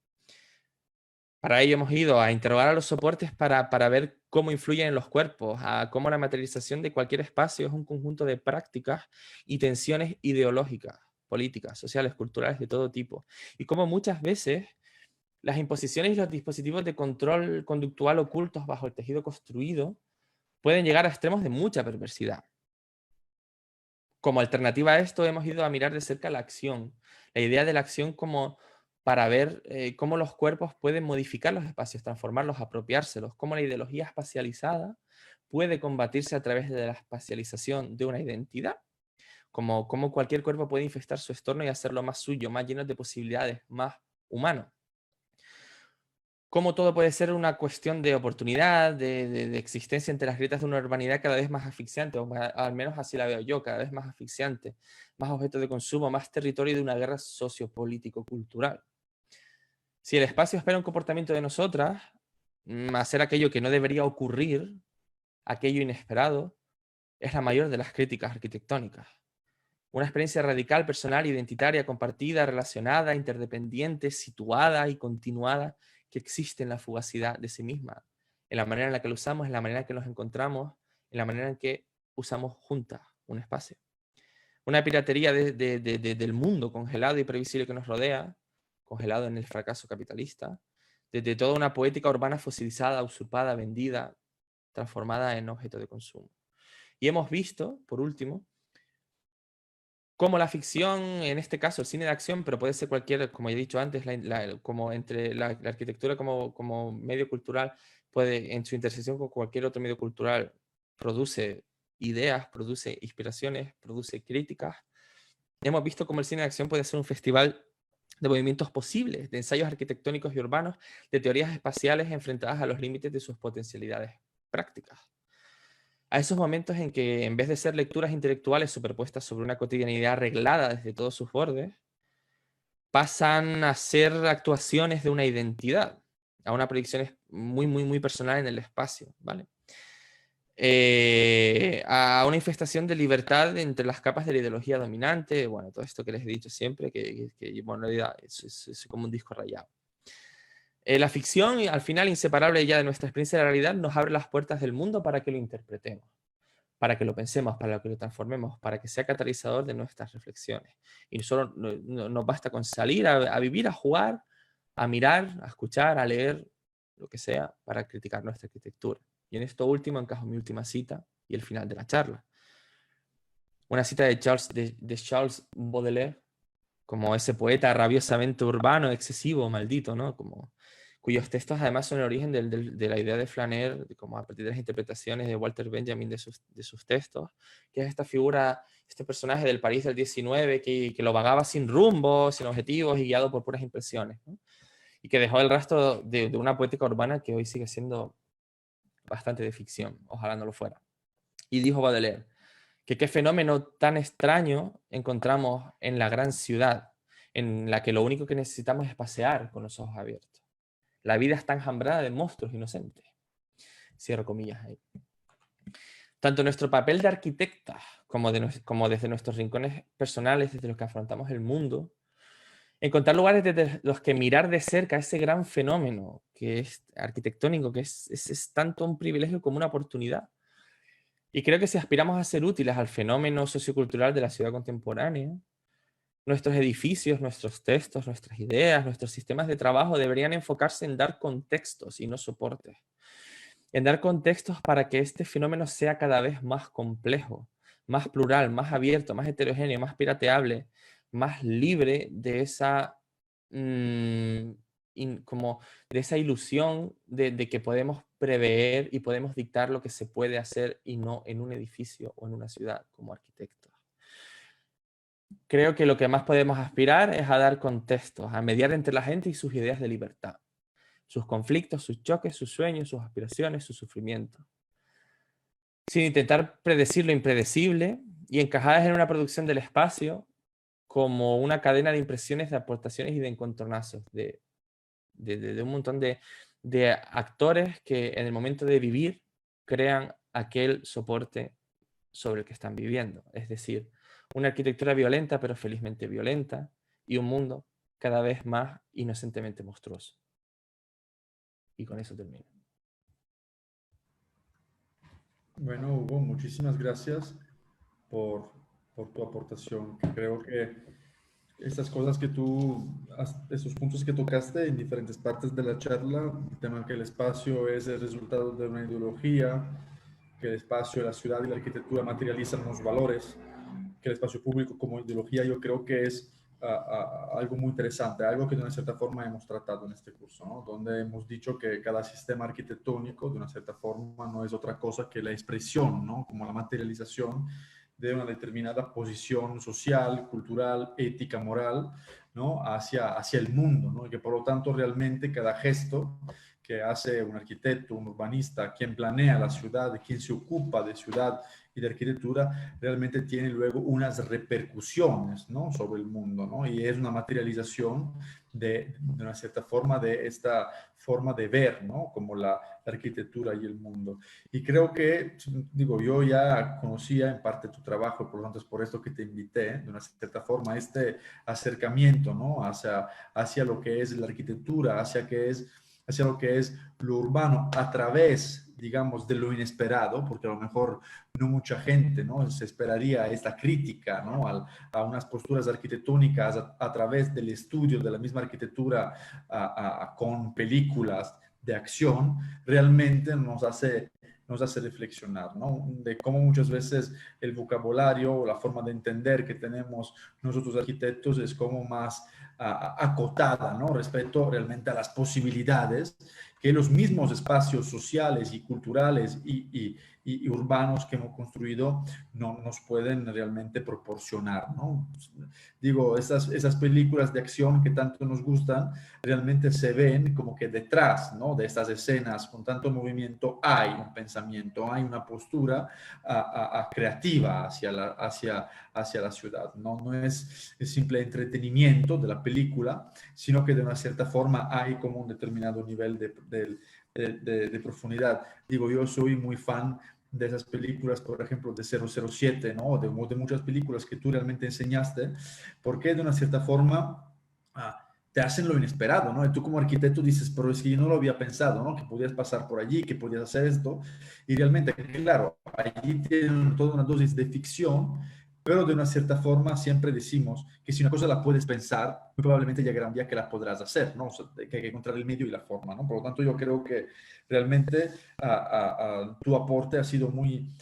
Para ello hemos ido a interrogar a los soportes para ver cómo influyen en los cuerpos, a cómo la materialización de cualquier espacio es un conjunto de prácticas y tensiones ideológicas, políticas, sociales, culturales de todo tipo, y cómo muchas veces las imposiciones y los dispositivos de control conductual ocultos bajo el tejido construido pueden llegar a extremos de mucha perversidad. Como alternativa a esto, hemos ido a mirar de cerca la acción, la idea de la acción como para ver cómo los cuerpos pueden modificar los espacios, transformarlos, apropiárselos, cómo la ideología espacializada puede combatirse a través de la espacialización de una identidad, como cualquier cuerpo puede infestar su entorno y hacerlo más suyo, más lleno de posibilidades, más humano. Cómo todo puede ser una cuestión de oportunidad, de existencia entre las grietas de una urbanidad cada vez más asfixiante, o al menos así la veo yo, cada vez más asfixiante, más objeto de consumo, más territorio de una guerra sociopolítico-cultural. Si el espacio espera un comportamiento de nosotras, hacer aquello que no debería ocurrir, aquello inesperado, es la mayor de las críticas arquitectónicas. Una experiencia radical, personal, identitaria, compartida, relacionada, interdependiente, situada y continuada, que existe en la fugacidad de sí misma, en la manera en la que lo usamos, en la manera en que nos encontramos, en la manera en que usamos juntas un espacio. Una piratería del mundo congelado y previsible que nos rodea, congelado en el fracaso capitalista, desde toda una poética urbana fosilizada, usurpada, vendida, transformada en objeto de consumo. Y hemos visto, por último, como la ficción, en este caso el cine de acción, pero puede ser cualquier, como he dicho antes, como entre la arquitectura como medio cultural, puede en su intersección con cualquier otro medio cultural, produce ideas, produce inspiraciones, produce críticas. Hemos visto cómo el cine de acción puede ser un festival de movimientos posibles, de ensayos arquitectónicos y urbanos, de teorías espaciales enfrentadas a los límites de sus potencialidades prácticas. A esos momentos en que, en vez de ser lecturas intelectuales superpuestas sobre una cotidianidad arreglada desde todos sus bordes, pasan a ser actuaciones de una identidad, a una proyección muy, muy, muy personal en el espacio, ¿vale? A una infestación de libertad entre las capas de la ideología dominante, bueno, todo esto que les he dicho siempre, que bueno, en realidad es como un disco rayado. La ficción, al final, inseparable ya de nuestra experiencia de la realidad, nos abre las puertas del mundo para que lo interpretemos, para que lo pensemos, para que lo transformemos, para que sea catalizador de nuestras reflexiones. Y solo nos basta con salir a vivir, a jugar, a mirar, a escuchar, a leer, lo que sea, para criticar nuestra arquitectura. Y en esto último encajo mi última cita y el final de la charla. Una cita de Charles Baudelaire, como ese poeta rabiosamente urbano, excesivo, maldito, ¿no? Cuyos textos además son el origen de la idea de Flaner, como a partir de las interpretaciones de Walter Benjamin de sus textos, que es esta figura, este personaje del París del 19 que lo vagaba sin rumbo, sin objetivos y guiado por puras impresiones, ¿no? Y que dejó el rastro de una poética urbana que hoy sigue siendo bastante de ficción, ojalá no lo fuera. Y dijo Baudelaire que qué fenómeno tan extraño encontramos en la gran ciudad, en la que lo único que necesitamos es pasear con los ojos abiertos. La vida está enjambrada de monstruos inocentes. Cierro comillas ahí. Tanto nuestro papel de arquitecta como desde nuestros rincones personales, desde los que afrontamos el mundo, Encontrar lugares desde los que mirar de cerca ese gran fenómeno que es arquitectónico, que es tanto un privilegio como una oportunidad. Y creo que si aspiramos a ser útiles al fenómeno sociocultural de la ciudad contemporánea, nuestros edificios, nuestros textos, nuestras ideas, nuestros sistemas de trabajo deberían enfocarse en dar contextos y no soportes. En dar contextos para que este fenómeno sea cada vez más complejo, más plural, más abierto, más heterogéneo, más pirateable, más libre de esa, como de esa ilusión de que podemos prever y podemos dictar lo que se puede hacer y no en un edificio o en una ciudad como arquitectos. Creo que lo que más podemos aspirar es a dar contextos, a mediar entre la gente y sus ideas de libertad, sus conflictos, sus choques, sus sueños, sus aspiraciones, sus sufrimientos, sin intentar predecir lo impredecible y encajadas en una producción del espacio como una cadena de impresiones, de aportaciones y de encontronazos, de un montón de actores que en el momento de vivir crean aquel soporte sobre el que están viviendo. Es decir, una arquitectura violenta, pero felizmente violenta, y un mundo cada vez más inocentemente monstruoso. Y con eso termino. Bueno, Hugo, muchísimas gracias por, por tu aportación. Creo que estas cosas que esos puntos que tocaste en diferentes partes de la charla, el tema que el espacio es el resultado de una ideología, que el espacio, la ciudad y la arquitectura materializan unos valores, que el espacio público como ideología, yo creo que es algo muy interesante, algo que de una cierta forma hemos tratado en este curso, ¿no? Donde hemos dicho que cada sistema arquitectónico de una cierta forma no es otra cosa que la expresión, ¿no? Como la materialización de una determinada posición social, cultural, ética, moral, ¿no? Hacia el mundo, ¿no? Y que por lo tanto realmente cada gesto que hace un arquitecto, un urbanista, quien planea la ciudad, quien se ocupa de ciudad y de arquitectura, realmente tiene luego unas repercusiones, ¿no? Sobre el mundo, ¿no? Y es una materialización de una cierta forma de esta forma de ver, ¿no? Como la arquitectura y el mundo. Y creo que, digo, yo ya conocía en parte tu trabajo, por lo tanto es por esto que te invité, de una cierta forma, este acercamiento, ¿no? Hacia lo que es la arquitectura, hacia lo que es lo urbano a través, digamos, de lo inesperado, porque a lo mejor no mucha gente, ¿no? Se esperaría esta crítica, ¿no? A unas posturas arquitectónicas a través del estudio de la misma arquitectura con películas de acción, realmente nos hace reflexionar, ¿no? De cómo muchas veces el vocabulario o la forma de entender que tenemos nosotros arquitectos es como más acotada, ¿no? Respecto realmente a las posibilidades que los mismos espacios sociales y culturales y urbanos que hemos construido no nos pueden realmente proporcionar, ¿no? Digo, esas películas de acción que tanto nos gustan, realmente se ven como que detrás, ¿no? De estas escenas con tanto movimiento hay un pensamiento, hay una postura creativa hacia la ciudad, ¿no? No es el simple entretenimiento de la película, sino que de una cierta forma hay como un determinado nivel de profundidad. Digo, yo soy muy fan de esas películas, por ejemplo, de 007, ¿no? De muchas películas que tú realmente enseñaste, porque de una cierta forma te hacen lo inesperado, ¿no? Y tú como arquitecto dices, pero es que yo no lo había pensado, ¿no? Que podías pasar por allí, que podías hacer esto, y realmente, claro, allí tienen toda una dosis de ficción, pero de una cierta forma siempre decimos que si una cosa la puedes pensar, muy probablemente llegará un día que la podrás hacer, ¿no? O sea, que hay que encontrar el medio y la forma, ¿no? Por lo tanto, yo creo que realmente tu aporte ha sido muy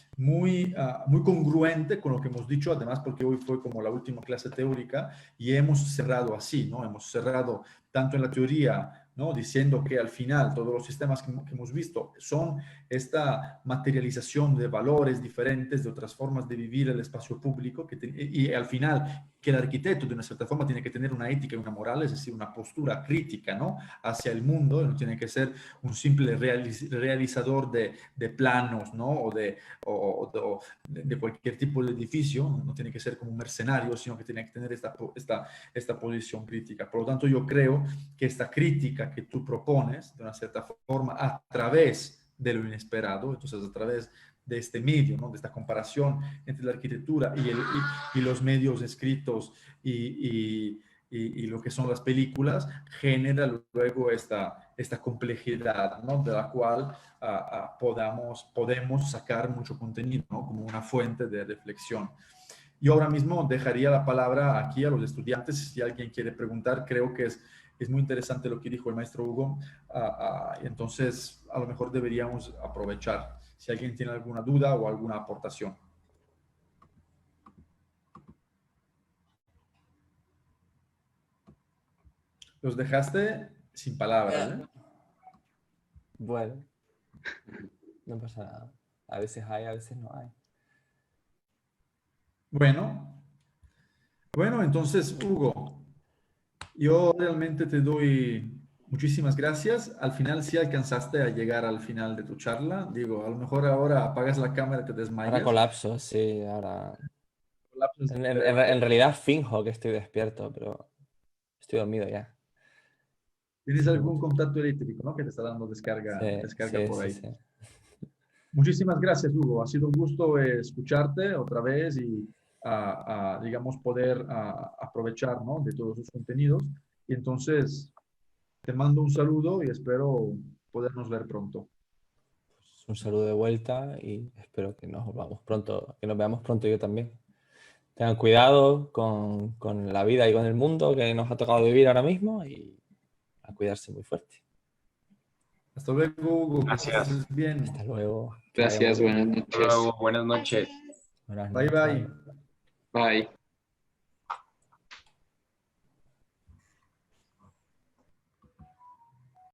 congruente con lo que hemos dicho, además porque hoy fue como la última clase teórica y hemos cerrado así, ¿no? Hemos cerrado tanto en la teoría, ¿no? Diciendo que al final todos los sistemas que hemos visto son esta materialización de valores diferentes, de otras formas de vivir el espacio público, y al final que el arquitecto de una cierta forma tiene que tener una ética y una moral, es decir, una postura crítica, ¿no? Hacia el mundo, no tiene que ser un simple realizador de planos, ¿no? O de cualquier tipo de edificio, no tiene que ser como un mercenario, sino que tiene que tener esta posición crítica. Por lo tanto, yo creo que esta crítica que tú propones, de una cierta forma, a través de lo inesperado, entonces a través de este medio, ¿no? De esta comparación entre la arquitectura y los medios escritos y lo que son las películas, genera luego esta complejidad, ¿no? De la cual podemos sacar mucho contenido, ¿no? Como una fuente de reflexión. Yo ahora mismo dejaría la palabra aquí a los estudiantes. Si alguien quiere preguntar, creo que es muy interesante lo que dijo el maestro Hugo. Entonces, a lo mejor deberíamos aprovechar si alguien tiene alguna duda o alguna aportación. Los dejaste sin palabras, ¿eh? Bueno, no pasa nada. A veces hay, a veces no hay. Bueno, entonces, Hugo, yo realmente te doy muchísimas gracias. Al final sí alcanzaste a llegar al final de tu charla. Digo, a lo mejor ahora apagas la cámara y te Ahora desmayas. colapso, sí, ahora... Colapsos de En, cerebro. en realidad finjo que estoy despierto, pero estoy dormido ya. ¿Tienes algún contacto eléctrico, ¿no? Que te está dando Sí, descarga sí, por sí, ahí. sí. Muchísimas gracias, Hugo. Ha sido un gusto escucharte otra vez y, digamos, poder aprovechar, ¿no? De todos sus contenidos. Y entonces, te mando un saludo y espero podernos ver pronto. Un saludo de vuelta y espero que nos vamos pronto, que nos veamos pronto yo también. Tengan cuidado con la vida y con el mundo que nos ha tocado vivir ahora mismo y a cuidarse muy fuerte. Hasta luego, Hugo. Que Gracias. pases bien. Hasta luego, que vaya muy Gracias, bien. buenas Hasta noches. luego, buenas noches. Buenas Bye, noches. bye. Bye.